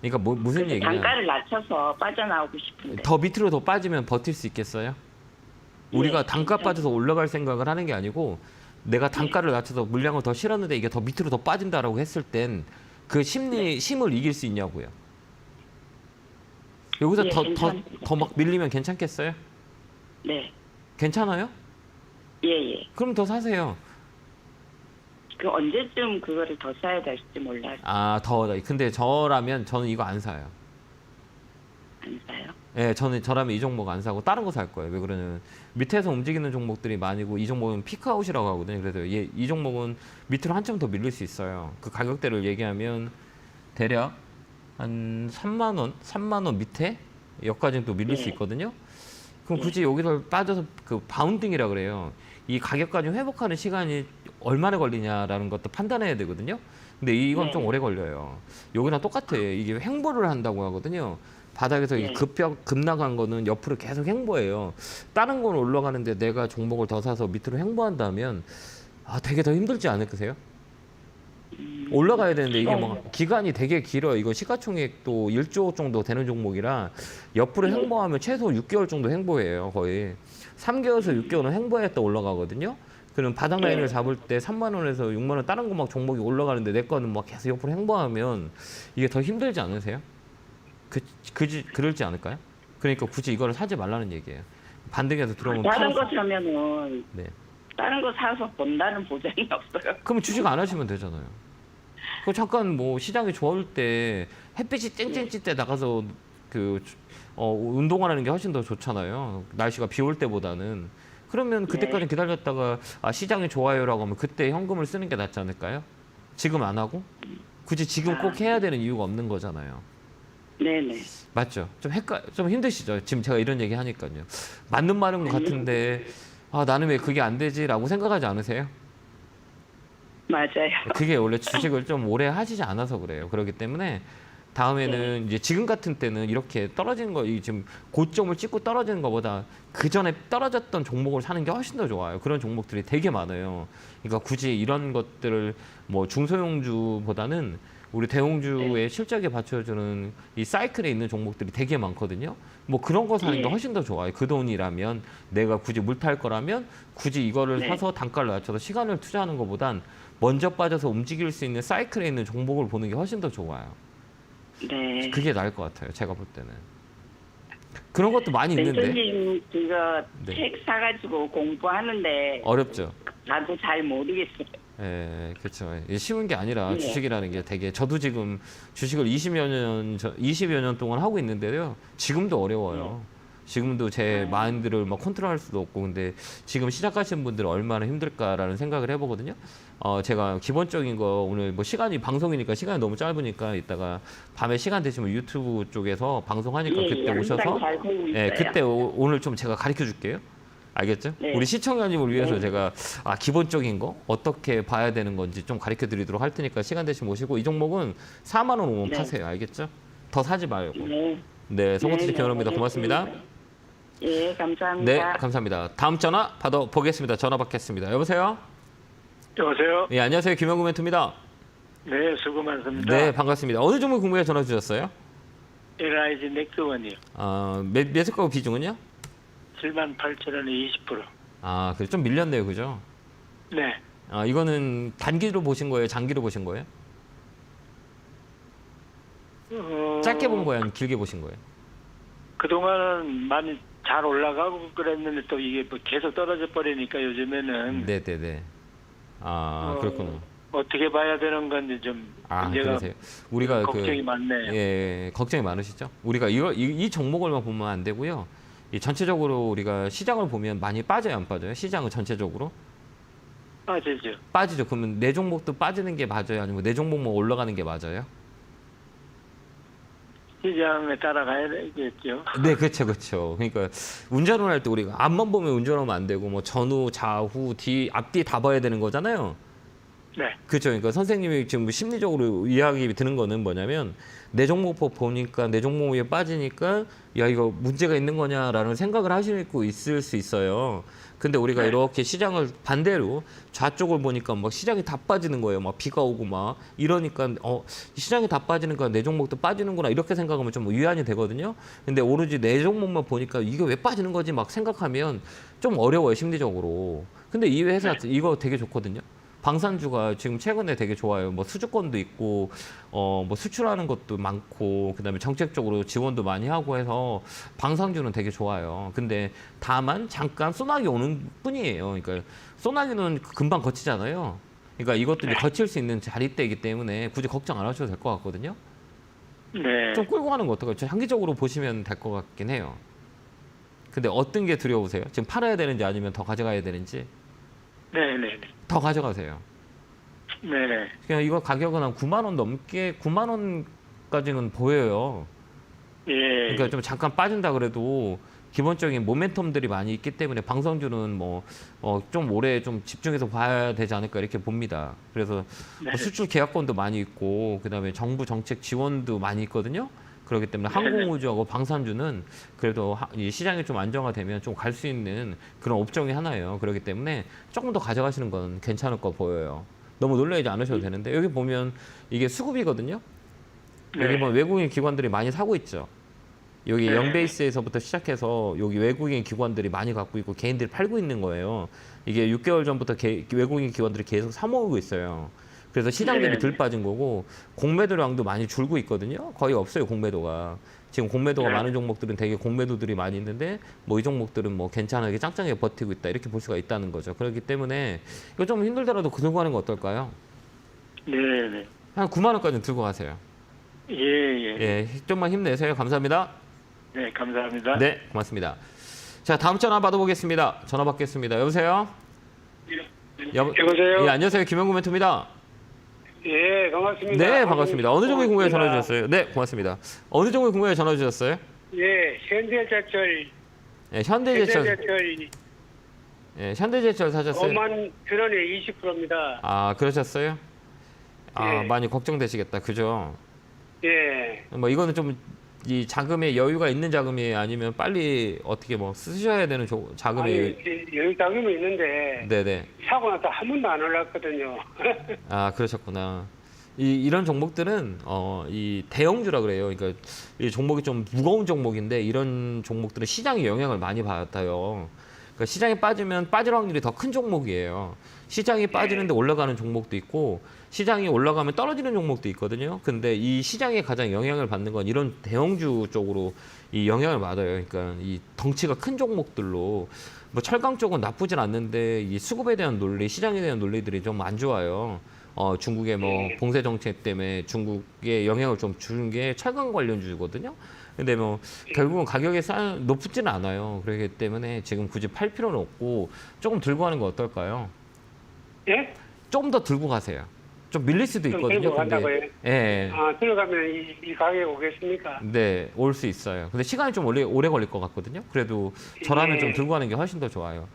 그러니까 무슨 얘기냐? 단가를 낮춰서 빠져나오고 싶은데. 더 밑으로 더 빠지면 버틸 수 있겠어요? 우리가 단가 빠져서 올라갈 생각을 하는 게 아니고 내가 단가를 낮춰서 물량을 더 실었는데 이게 더 밑으로 더 빠진다라고 했을 땐 그 심을 이길 수 있냐고요. 여기서 더 막 밀리면 괜찮겠어요? 네. 괜찮아요? 예. 그럼 더 사세요. 그 언제쯤 그거를 더 사야 될지 몰라서 근데 저라면 저는 이거 안 사요. 안 사요. 예, 저라면 이 종목 안 사고 다른 거 살 거예요. 왜 그러냐면 밑에서 움직이는 종목들이 많이고 이 종목은 피크아웃이라고 하거든요. 그래서 이 종목은 밑으로 한참 더 밀릴 수 있어요. 그 가격대를 얘기하면 대략 한 3만 원 밑에 여기까지는 또 밀릴 수 있거든요. 그럼 굳이 여기서 빠져서 그 바운딩이라 그래요. 이 가격까지 회복하는 시간이 얼마나 걸리냐라는 것도 판단해야 되거든요. 근데 이건 좀 오래 걸려요. 여기랑 똑같아요. 이게 횡보를 한다고 하거든요. 바닥에서 급락한 거는 옆으로 계속 횡보해요. 다른 건 올라가는데 내가 종목을 더 사서 밑으로 횡보한다면 되게 더 힘들지 않으세요? 올라가야 되는데 이게 막 기간이 되게 길어요. 이거 시가총액도 1조 정도 되는 종목이라 옆으로 횡보하면 최소 6개월 정도 횡보해요. 거의 3개월에서 6개월은 횡보했다 올라가거든요. 그럼 바닥 라인을 잡을 때 3만 원에서 6만 원 다른 거 막 종목이 올라가는데 내 거는 막 계속 옆으로 횡보하면 이게 더 힘들지 않으세요? 그럴지 않을까요? 그러니까 굳이 이거를 사지 말라는 얘기예요. 반등해서 들어오면 다른 거 사면은 네. 다른 거 사서 본다는 보장이 없어요. 그럼 주식 안 하시면 되잖아요. 그 잠깐 뭐 시장이 좋을 때 햇빛이 쨍쨍 때 나가서 운동하는 게 훨씬 더 좋잖아요. 날씨가 비 올 때보다는. 그러면 그때까지 기다렸다가 시장이 좋아요라고 하면 그때 현금을 쓰는 게 낫지 않을까요? 지금 안 하고? 굳이 지금 꼭 해야 되는 이유가 없는 거잖아요. 네네. 맞죠? 좀 힘드시죠? 지금 제가 이런 얘기 하니까요. 맞는 말인 것 같은데 나는 왜 그게 안 되지라고 생각하지 않으세요? 맞아요. 그게 원래 주식을 좀 오래 하시지 않아서 그래요. 그렇기 때문에 다음에는 이제 지금 같은 때는 이렇게 떨어지는 거, 지금 고점을 찍고 떨어지는 것보다 그 전에 떨어졌던 종목을 사는 게 훨씬 더 좋아요. 그런 종목들이 되게 많아요. 그러니까 굳이 이런 것들을 뭐 중소형주보다는 우리 대형주의 실적에 받쳐주는 이 사이클에 있는 종목들이 되게 많거든요. 뭐 그런 거 사는 게 훨씬 더 좋아요. 그 돈이라면 내가 굳이 물 탈 거라면 굳이 이거를 사서 단가를 낮춰서 시간을 투자하는 것보단 먼저 빠져서 움직일 수 있는 사이클에 있는 종목을 보는 게 훨씬 더 좋아요. 네. 그게 나을 것 같아요. 제가 볼 때는. 그런 것도 많이 있는데. 선생님 그거 네. 책 사가지고 공부하는데 어렵죠. 나도 잘 모르겠어요. 예, 그렇죠. 쉬운 게 아니라 주식이라는 게 되게 저도 지금 주식을 20여 년 동안 하고 있는데요. 지금도 어려워요. 지금도 제 마인드를 막 컨트롤할 수도 없고 근데 지금 시작하신 분들은 얼마나 힘들까라는 생각을 해보거든요. 제가 기본적인 거 오늘 뭐 시간이 방송이니까 시간이 너무 짧으니까 이따가 밤에 시간 되시면 유튜브 쪽에서 방송하니까 그때 오셔서 그때 오늘 좀 제가 가르쳐 줄게요. 알겠죠? 네. 우리 시청자님을 위해서 제가 기본적인 거 어떻게 봐야 되는 건지 좀 가르쳐 드리도록 할 테니까 시간 되시면 오시고 이 종목은 4만 원 오면 파세요. 알겠죠? 더 사지 말고. 네, 성호투자 김현우입니다. 고맙습니다. 예, 감사합니다. 네, 감사합니다. 다음 전화 받아보겠습니다. 전화 받겠습니다. 여보세요? 여보세요? 네, 안녕하세요. 김영구 멘토입니다. 네, 수고 많습니다. 네, 반갑습니다. 어느 종목 궁금해 전화 주셨어요? LIG 넥스원이요. 매수가 비중은요? 78,000원에 20%. 아, 그래 좀 밀렸네요, 그죠? 네. 아, 이거는 단기로 보신 거예요, 장기로 보신 거예요? 짧게 본 거예요, 아니면 길게 보신 거예요? 그동안은 많이 잘 올라가고 그랬는데 또 이게 뭐 계속 떨어져 버리니까 요즘에는 네네네. 아, 그렇구나. 어떻게 봐야 되는 건지 좀 아, 문제가 그러세요. 우리가 걱정이 많네요. 예, 걱정이 많으시죠? 우리가 이 종목을만 보면 안 되고요. 이 전체적으로 우리가 시장을 보면 많이 빠져요, 안 빠져요? 시장은 전체적으로 빠지죠. 빠지죠. 그러면 내 종목도 빠지는 게 맞아요, 아니면 내 종목만 올라가는 게 맞아요? 시장에 따라가야 되겠죠. 네, 그렇죠, 그렇죠. 그러니까 운전을 할 때 우리가 앞만 보면 운전하면 안 되고, 뭐 전후, 좌후, 앞뒤 다 봐야 되는 거잖아요. 네. 그렇죠. 그러니까 선생님이 지금 심리적으로 이야기 드는 거는 뭐냐면, 내 종목법 보니까 내 종목에 빠지니까 야, 이거 문제가 있는 거냐라는 생각을 하시고 있을 수 있어요. 근데 우리가 네. 이렇게 시장을 반대로 좌쪽을 보니까 막 시장이 다 빠지는 거예요. 막 비가 오고 막 이러니까 시장이 다 빠지니까 내 종목도 빠지는구나 이렇게 생각하면 좀 위안이 되거든요. 근데 오로지 내 종목만 보니까 이게 왜 빠지는 거지 막 생각하면 좀 어려워요, 심리적으로. 근데 이 회사 이거 되게 좋거든요. 방산주가 지금 최근에 되게 좋아요. 뭐 수주권도 있고, 뭐 수출하는 것도 많고, 그다음에 정책적으로 지원도 많이 하고 해서 방산주는 되게 좋아요. 근데 다만 잠깐 소나기 오는 뿐이에요. 그러니까 소나기는 금방 거치잖아요. 그러니까 이것도 이제 거칠 수 있는 자리대이기 때문에 굳이 걱정 안 하셔도 될 것 같거든요. 네. 좀 끌고 가는 거 어떨까요? 장기적으로 보시면 될 것 같긴 해요. 근데 어떤 게 두려우세요? 지금 팔아야 되는지 아니면 더 가져가야 되는지? 네네네. 더 가져가세요. 네네. 그냥 이거 가격은 한 9만 원 넘게 9만 원까지는 보여요. 예. 그러니까 좀 잠깐 빠진다 그래도 기본적인 모멘텀들이 많이 있기 때문에 방성주는 뭐 좀 오래 좀 집중해서 봐야 되지 않을까 이렇게 봅니다. 그래서 뭐 수출 계약권도 많이 있고 그다음에 정부 정책 지원도 많이 있거든요. 그렇기 때문에 항공우주하고 방산주는 그래도 이 시장이 좀 안정화되면 좀 갈 수 있는 그런 업종이 하나예요. 그렇기 때문에 조금 더 가져가시는 건 괜찮을 거 보여요. 너무 놀라지 않으셔도 되는데 여기 보면 이게 수급이거든요. 여기 보면 외국인 기관들이 많이 사고 있죠. 여기 영베이스에서부터 시작해서 여기 외국인 기관들이 많이 갖고 있고 개인들이 팔고 있는 거예요. 이게 6개월 전부터 외국인 기관들이 계속 사모으고 있어요. 그래서 시장 대비 덜 빠진 거고 공매도량도 많이 줄고 있거든요. 거의 없어요, 공매도가. 지금 공매도가 많은 종목들은 되게 공매도들이 많이 있는데 뭐 이 종목들은 뭐 괜찮게 짱짱하게 버티고 있다 이렇게 볼 수가 있다는 거죠. 그렇기 때문에 이거 좀 힘들더라도 들고 가는 거 어떨까요? 네네. 한 9만 원까지는 들고 가세요. 예예. 예, 좀만 힘내세요. 감사합니다. 네, 감사합니다. 네, 고맙습니다. 자, 다음 전화 받아보겠습니다. 전화 받겠습니다. 여보세요? 여보세요? 예, 안녕하세요. 김영구 멘토입니다. 예, 반갑습니다. 네, 반갑습니다. 어느 종목이 궁금해 전화 주셨어요? 네, 고맙습니다. 어느 종목이 궁금해 전화 주셨어요? 예, 현대제철. 예, 현대제철. 현대제철 예, 현대제철 사셨어요? 5만 전원에 20%입니다. 아, 그러셨어요? 아, 예. 많이 걱정되시겠다. 그죠? 예. 뭐 이거는 좀 이 자금에 여유가 있는 자금이에요? 아니면 빨리 어떻게 뭐 쓰셔야 되는 자금이에요? 여기 자금이 있는데 네네. 사고 나서 한 번도 안 올랐거든요. 아, 그러셨구나. 이런 종목들은 이 대형주라 그래요. 그러니까 이 종목이 좀 무거운 종목인데 이런 종목들은 시장에 영향을 많이 받아요. 그러니까 시장에 빠지면 빠질 확률이 더 큰 종목이에요. 시장이 빠지는데 올라가는 종목도 있고 시장이 올라가면 떨어지는 종목도 있거든요. 근데 이 시장에 가장 영향을 받는 건 이런 대형주 쪽으로 이 영향을 받아요. 그러니까 이 덩치가 큰 종목들로 뭐 철강 쪽은 나쁘진 않는데 이 수급에 대한 논리, 시장에 대한 논리들이 좀 안 좋아요. 중국의 뭐 봉쇄 정책 때문에 중국에 영향을 좀 주는 게 철강 관련주거든요. 근데 뭐 결국은 가격이 높지는 않아요. 그렇기 때문에 지금 굳이 팔 필요는 없고 조금 들고 가는 거 어떨까요? 예? 좀 더 들고 가세요. 좀 밀릴 수도 좀 있거든요. 들고 간다고요? 예. 아, 들어가면 이 가격에 오겠습니까? 네, 올 수 있어요. 근데 시간이 좀 오래 걸릴 것 같거든요. 그래도 저라면 좀 들고 가는 게 훨씬 더 좋아요.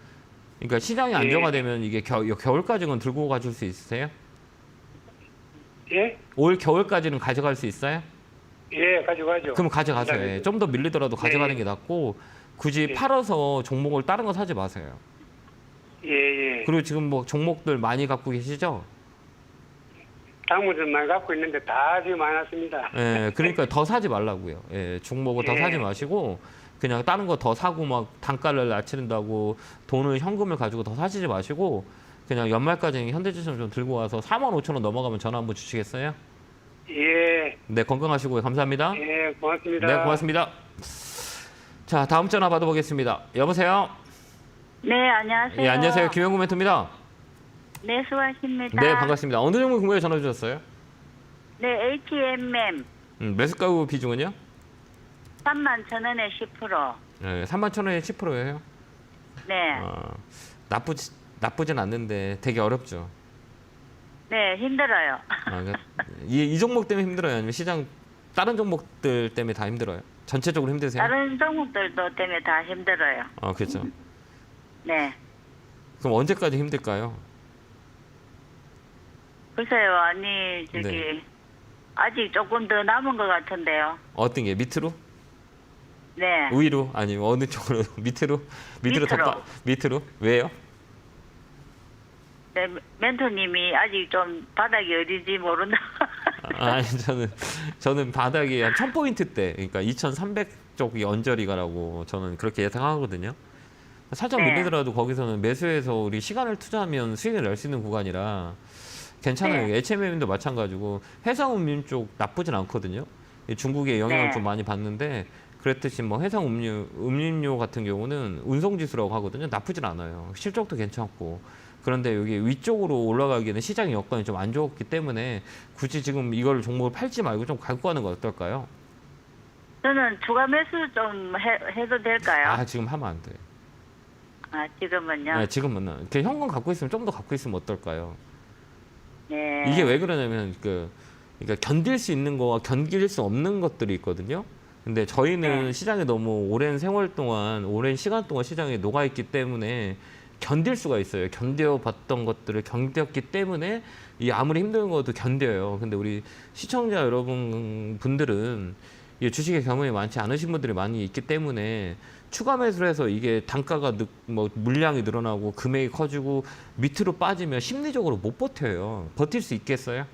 그러니까 시장이 안정화되면 이게 겨울까지는 들고 가줄 수 있으세요? 예? 올 겨울까지는 가져갈 수 있어요? 예, 가져가죠. 그럼 가져가세요. 예. 좀 더 밀리더라도 가져가는 게 낫고 굳이 팔아서 종목을 다른 거 사지 마세요. 예, 예. 그리고 지금 뭐 종목들 많이 갖고 계시죠? 당무들 많이 갖고 있는데 다 지금 안 왔습니다. 예, 그러니까 더 사지 말라고요. 예, 종목을 더 예. 사지 마시고 그냥 다른 거 더 사고 막 단가를 낮춘다고 돈을 현금을 가지고 더 사시지 마시고 그냥 연말까지 현대제품 좀 들고 와서 45,000원 넘어가면 전화 한번 주시겠어요? 예, 네, 건강하시고요. 감사합니다. 예, 고맙습니다. 네, 고맙습니다. 자, 다음 전화 받아보겠습니다. 여보세요? 네, 안녕하세요. 예, 안녕하세요. 김영구 멘토입니다. 네, 수고하십니다. 네, 반갑습니다. 어느 종목 궁금해 전화 주셨어요? 네, HMM 매수가구 비중은요? 31,000원에 10%. 네, 31,000원에 10%예요. 네, 나쁘진 않는데 되게 어렵죠. 네, 힘들어요. 그러니까 이 종목 때문에 힘들어요? 아니면 시장 다른 종목들 때문에 다 힘들어요? 전체적으로 힘드세요? 다른 종목들도 때문에 다 힘들어요. 그렇죠. 네, 그럼 언제까지 힘들까요? 글쎄요, 아니 저기 네. 아직 조금 더 남은 것 같은데요. 어떤 게 밑으로? 네, 위로? 아니면 어느 쪽으로? 밑으로? 밑으로. 밑으로? 왜요? 네, 멘토님이 아직 좀 바닥이 어딘지 모른다. 아니 저는 바닥이 한 1000포인트 대 그러니까 2300쪽이 언저리가라고 저는 그렇게 예상하거든요. 살짝 네. 밀리더라도 거기서는 매수해서 우리 시간을 투자하면 수익을 낼 수 있는 구간이라 괜찮아요. 네. HMM도 마찬가지고 해상음료 쪽 나쁘진 않거든요. 중국의 영향을 네. 좀 많이 받는데 그랬듯이 뭐 음료 같은 경우는 운송지수라고 하거든요. 나쁘진 않아요. 실적도 괜찮고. 그런데 여기 위쪽으로 올라가기에는 시장의 여건이 좀 안 좋았기 때문에 굳이 지금 이걸 종목을 팔지 말고 좀 갖고 가는 거 어떨까요? 저는 추가 매수 좀 해도 될까요? 지금 하면 안 돼요. 지금은요. 네, 지금은 이렇게 현금 갖고 있으면 좀 더 갖고 있으면 어떨까요? 네. 이게 왜 그러냐면 그러니까 견딜 수 있는 거와 견딜 수 없는 것들이 있거든요. 근데 저희는 네. 시장에 너무 오랜 세월 동안, 오랜 시간 동안 시장에 녹아 있기 때문에 견딜 수가 있어요. 견뎌봤던 것들을 견뎠기 때문에 이 아무리 힘든 것도 견뎌요. 근데 우리 시청자 여러분 분들은 이 주식에 경험이 많지 않으신 분들이 많이 있기 때문에 추가 매수를 해서 이게 단가가 뭐 물량이 늘어나고 금액이 커지고 밑으로 빠지면 심리적으로 못 버텨요. 버틸 수 있겠어요?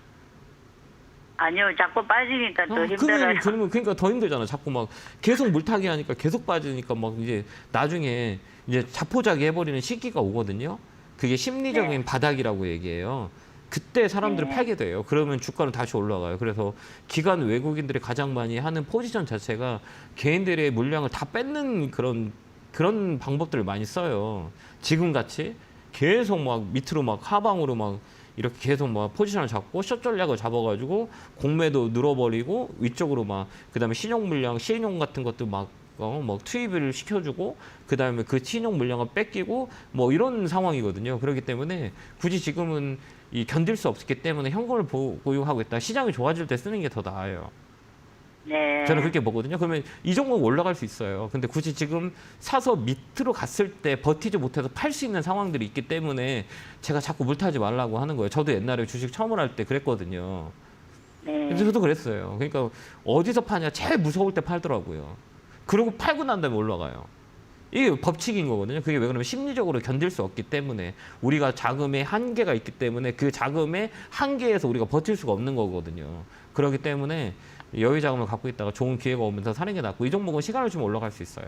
아니요, 자꾸 빠지니까 더 힘들어요. 그러니까 더 힘들잖아. 자꾸 막 계속 물타기 하니까 계속 빠지니까 막 이제 나중에 이제 자포자기 해버리는 시기가 오거든요. 그게 심리적인 네. 바닥이라고 얘기해요. 그때 사람들을 네. 팔게 돼요. 그러면 주가는 다시 올라가요. 그래서 기관 외국인들이 가장 많이 하는 포지션 자체가 개인들의 물량을 다 뺏는 그런 방법들을 많이 써요. 지금 같이 계속 막 밑으로 막 하방으로 막 이렇게 계속 막 포지션을 잡고 숏 전략을 잡아가지고 공매도 늘어버리고 위쪽으로 막 그다음에 신용 물량, 신용 같은 것도 막 투입을 시켜주고 그다음에 그 신용 물량을 뺏기고 뭐 이런 상황이거든요. 그렇기 때문에 굳이 지금은 이 견딜 수 없기 때문에 현금을 보유하고 있다. 시장이 좋아질 때 쓰는 게 더 나아요. 네. 저는 그렇게 보거든요. 그러면 이 종목 올라갈 수 있어요. 근데 굳이 지금 사서 밑으로 갔을 때 버티지 못해서 팔 수 있는 상황들이 있기 때문에 제가 자꾸 물타지 말라고 하는 거예요. 저도 옛날에 주식 처음 할 때 그랬거든요. 네. 그래서 저도 그랬어요. 그러니까 어디서 파냐 제일 무서울 때 팔더라고요. 그리고 팔고 난 다음에 올라가요. 이게 법칙인 거거든요. 그게 왜 그러면 심리적으로 견딜 수 없기 때문에 우리가 자금의 한계가 있기 때문에 그 자금의 한계에서 우리가 버틸 수가 없는 거거든요. 그렇기 때문에 여유 자금을 갖고 있다가 좋은 기회가 오면서 사는 게 낫고 이 종목은 시간을 주면 올라갈 수 있어요.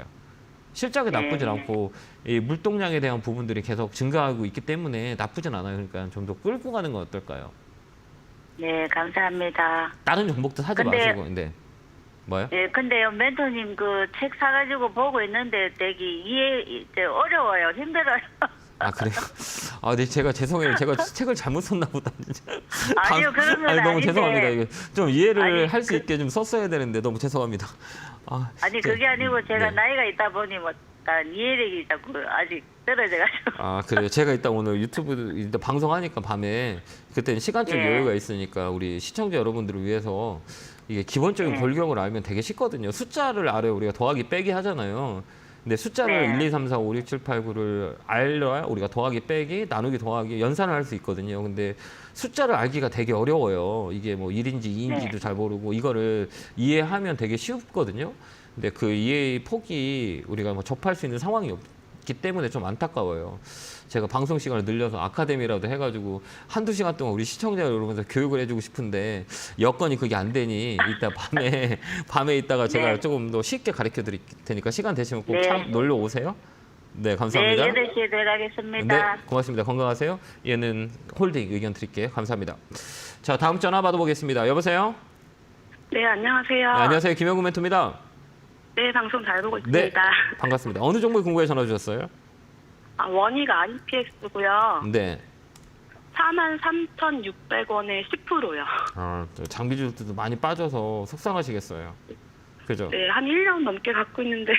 실적이 나쁘진 않고 이 물동량에 대한 부분들이 계속 증가하고 있기 때문에 나쁘진 않아요. 그러니까 좀 더 끌고 가는 건 어떨까요? 네, 감사합니다. 다른 종목도 사지 근데- 마시고. 근데 뭐요? 네, 근데요, 멘토님 그 책 사가지고 보고 있는데 되게 어려워요. 힘들어요. 그래요? 네, 제가 죄송해요. 제가 책을 잘못 썼나 보다. 진짜. 아니요, 그런 건 너무 아닌데. 죄송합니다. 이게 좀 이해를 아니, 할 수 있게 좀 썼어야 되는데 너무 죄송합니다. 아니, 그게 아니고 제가 네. 나이가 있다 보니 뭐, 약간 이해력이 자꾸 아직 떨어져가지고. 그래요. 제가 이따 오늘 유튜브 이따 방송하니까 밤에 그때는 시간적 네. 여유가 있으니까 우리 시청자 여러분들을 위해서 이게 기본적인 네. 골격을 알면 되게 쉽거든요. 숫자를 알아요. 우리가 더하기 빼기 하잖아요. 근데 숫자를 네. 1, 2, 3, 4, 5, 6, 7, 8, 9를 알아야 우리가 더하기 빼기, 나누기 더하기, 연산을 할 수 있거든요. 근데 숫자를 알기가 되게 어려워요. 이게 뭐 1인지 2인지도 네. 잘 모르고 이거를 이해하면 되게 쉽거든요. 근데 그 이해의 폭이 우리가 뭐 접할 수 있는 상황이 있기 때문에 좀 안타까워요. 제가 방송 시간을 늘려서 아카데미라도 해가지고 한두 시간 동안 우리 시청자 여러분들 교육을 해주고 싶은데 여건이 그게 안 되니 이따 밤에 있다가 제가 네. 조금 더 쉽게 가르쳐 드릴 테니까 시간 되시면 꼭 네. 놀러 오세요. 네, 네, 감사합니다. 8시에 들어가겠습니다. 네, 고맙습니다. 건강하세요. 얘는 홀딩 의견 드릴게요. 감사합니다. 자, 다음 전화 받아보겠습니다. 여보세요? 네, 안녕하세요. 네, 안녕하세요. 김영구 멘토입니다. 네, 방송 잘 보고 네, 있습니다. 반갑습니다. 어느 종목이 궁금해 전화 주셨어요? 원희가 IPX고요. 네. 43,600원에 10%요. 저 장비주들도 많이 빠져서 속상하시겠어요. 그죠? 네, 한 1년 넘게 갖고 있는데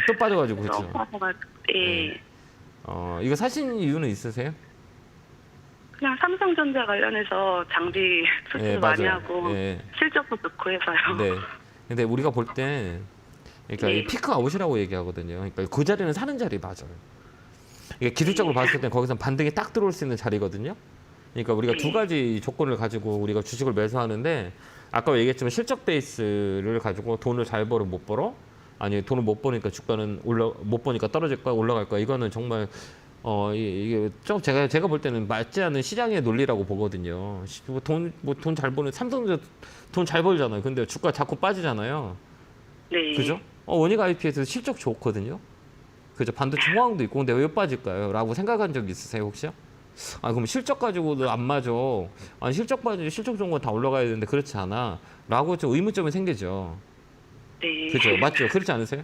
또 빠져가지고 너무 그렇죠. 빠져가지고. 네. 네. 이거 사신 이유는 있으세요? 그냥 삼성전자 관련해서 장비 수출 네, 많이 맞아요. 하고 네. 실적도 좋고 해서요. 네. 근데 우리가 볼 때, 그러니까 네. 이 피크 아웃이라고 얘기하거든요. 그러니까 그 자리는 사는 자리 맞아요. 이게 기술적으로 봤을 때 거기서 반등이 딱 들어올 수 있는 자리거든요. 그러니까 우리가 네. 두 가지 조건을 가지고 우리가 주식을 매수하는데 아까 얘기했지만 실적 베이스를 가지고 돈을 잘 벌어 못 벌어? 아니 돈을 못 버니까 주가는 못 버니까 떨어질 거야 올라갈 거야 이거는 정말 이게 좀 제가 볼 때는 맞지 않는 시장의 논리라고 보거든요. 돈 잘 버는 삼성전자 돈 잘 벌잖아요. 근데 주가 자꾸 빠지잖아요. 네. 그죠? 원익 IP에서 실적 좋거든요. 그죠? 반도체 호황도 있고 근데 왜 빠질까요? 라고 생각한 적 있으세요 혹시요? 그럼 실적 가지고도 안 맞아. 아니 실적 빠지고 실적 좋은 건 다 올라가야 되는데 그렇지 않아. 라고 좀 의문점이 생기죠. 네. 그죠? 맞죠? 그렇지 않으세요?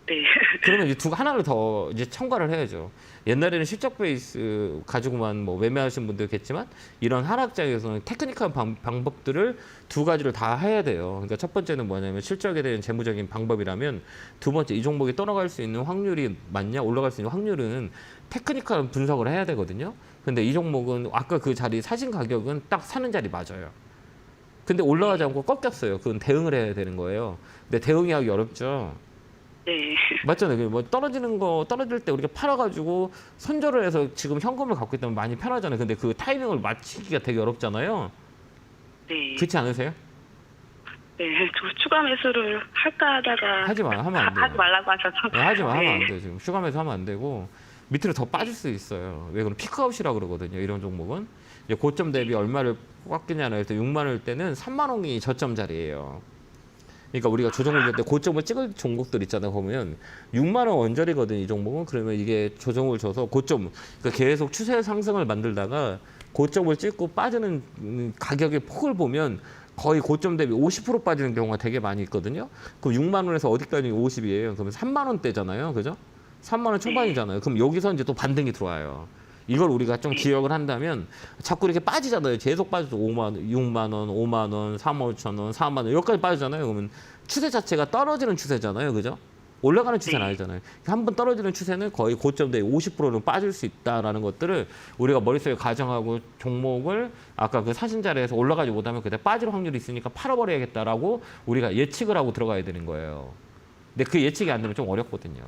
네. 그러면 이제 하나를 더 이제 첨가를 해야죠. 옛날에는 실적 베이스 가지고만 뭐 매매하신 분도 있겠지만 이런 하락장에서는 테크니컬 방법들을 두 가지를 다 해야 돼요. 그러니까 첫 번째는 뭐냐면 실적에 대한 재무적인 방법이라면 두 번째 이 종목이 떠나갈 수 있는 확률이 맞냐 올라갈 수 있는 확률은 테크니컬 분석을 해야 되거든요. 근데 이 종목은 아까 그 자리 사신 가격은 딱 사는 자리 맞아요. 근데 올라가지 않고 꺾였어요. 그건 대응을 해야 되는 거예요. 근데 대응이 하기 어렵죠. 네. 맞잖아요. 뭐 떨어질 때 우리가 팔아가지고 손절을 해서 지금 현금을 갖고 있다면 많이 편하잖아요. 근데 그 타이밍을 맞추기가 되게 어렵잖아요. 네. 그렇지 않으세요? 네. 저 추가 매수를 할까 하다가 하지 마, 하면 안 돼요. 하지 말라고 하셔서. 네, 하지 마, 하면 네. 안 돼요. 지금 슈가매수 하면 안 되고 밑으로 더 빠질 수 있어요. 왜 그럼 피크아웃이라 그러거든요. 이런 종목은 이제 고점 대비 얼마를 깎이냐는 해서 6만 원일 때는 3만 원이 저점 자리예요. 그러니까 우리가 조정을 줄 때 고점을 찍을 종목들 있잖아요. 보면 6만 원 원저리거든 이 종목은. 그러면 이게 조정을 줘서 고점 그러니까 계속 추세 상승을 만들다가 고점을 찍고 빠지는 가격의 폭을 보면 거의 고점 대비 50% 빠지는 경우가 되게 많이 있거든요. 그럼 6만 원에서 어디까지 50이에요? 그러면 3만 원대잖아요. 그죠? 3만 원 초반이잖아요. 그럼 여기서 이제 또 반등이 들어와요. 이걸 우리가 좀 기억을 한다면 자꾸 이렇게 빠지잖아요. 계속 빠져서 5만 원, 6만 원, 5만 원, 3만 5천 원, 4만 원 여기까지 빠지잖아요. 그러면 추세 자체가 떨어지는 추세잖아요. 그죠? 올라가는 추세는 아니잖아요. 한 번 떨어지는 추세는 거의 고점 대비 50%는 빠질 수 있다라는 것들을 우리가 머릿속에 가정하고 종목을 아까 그 사신 자리에서 올라가지 못하면 그때 빠질 확률이 있으니까 팔아버려야겠다라고 우리가 예측을 하고 들어가야 되는 거예요. 근데 그 예측이 안 되면 좀 어렵거든요.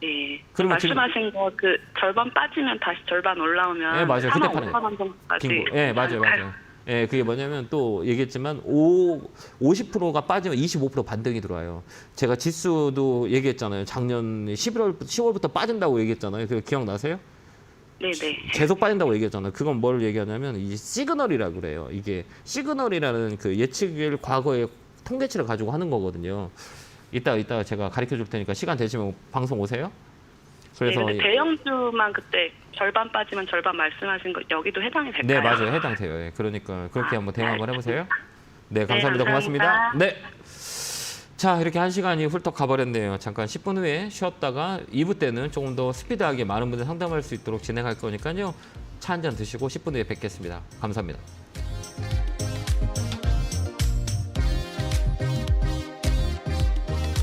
네. 그러면 말씀하신 거 그 절반 빠지면 다시 절반 올라오면 네, 맞아요. 그때 파는 4만 5천 원 정도까지. 네, 맞아요. 예, 그게 뭐냐면 또 얘기했지만 50%가 빠지면 25% 반등이 들어와요. 제가 지수도 얘기했잖아요. 작년 10월부터 빠진다고 얘기했잖아요. 그거 기억나세요? 네네. 계속 빠진다고 얘기했잖아요. 그건 뭘 얘기하냐면 이 시그널이라고 그래요. 이게 시그널이라는 그 예측을 과거의 통계치를 가지고 하는 거거든요. 이따 제가 가르쳐 줄 테니까 시간 되시면 방송 오세요. 그래서 네, 대형주만 그때 절반 빠지면 절반 말씀하신 거 여기도 해당이 될까요? 네, 맞아요. 해당돼요. 예, 그러니까 그렇게 한번 대응 한번 해보세요. 네, 감사합니다. 네, 고맙습니다. 감사합니다. 네. 자, 이렇게 1시간이 훌떡 가버렸네요. 잠깐 10분 후에 쉬었다가 2부 때는 조금 더 스피드하게 많은 분들 상담할 수 있도록 진행할 거니까요. 차 한 잔 드시고 10분 후에 뵙겠습니다. 감사합니다.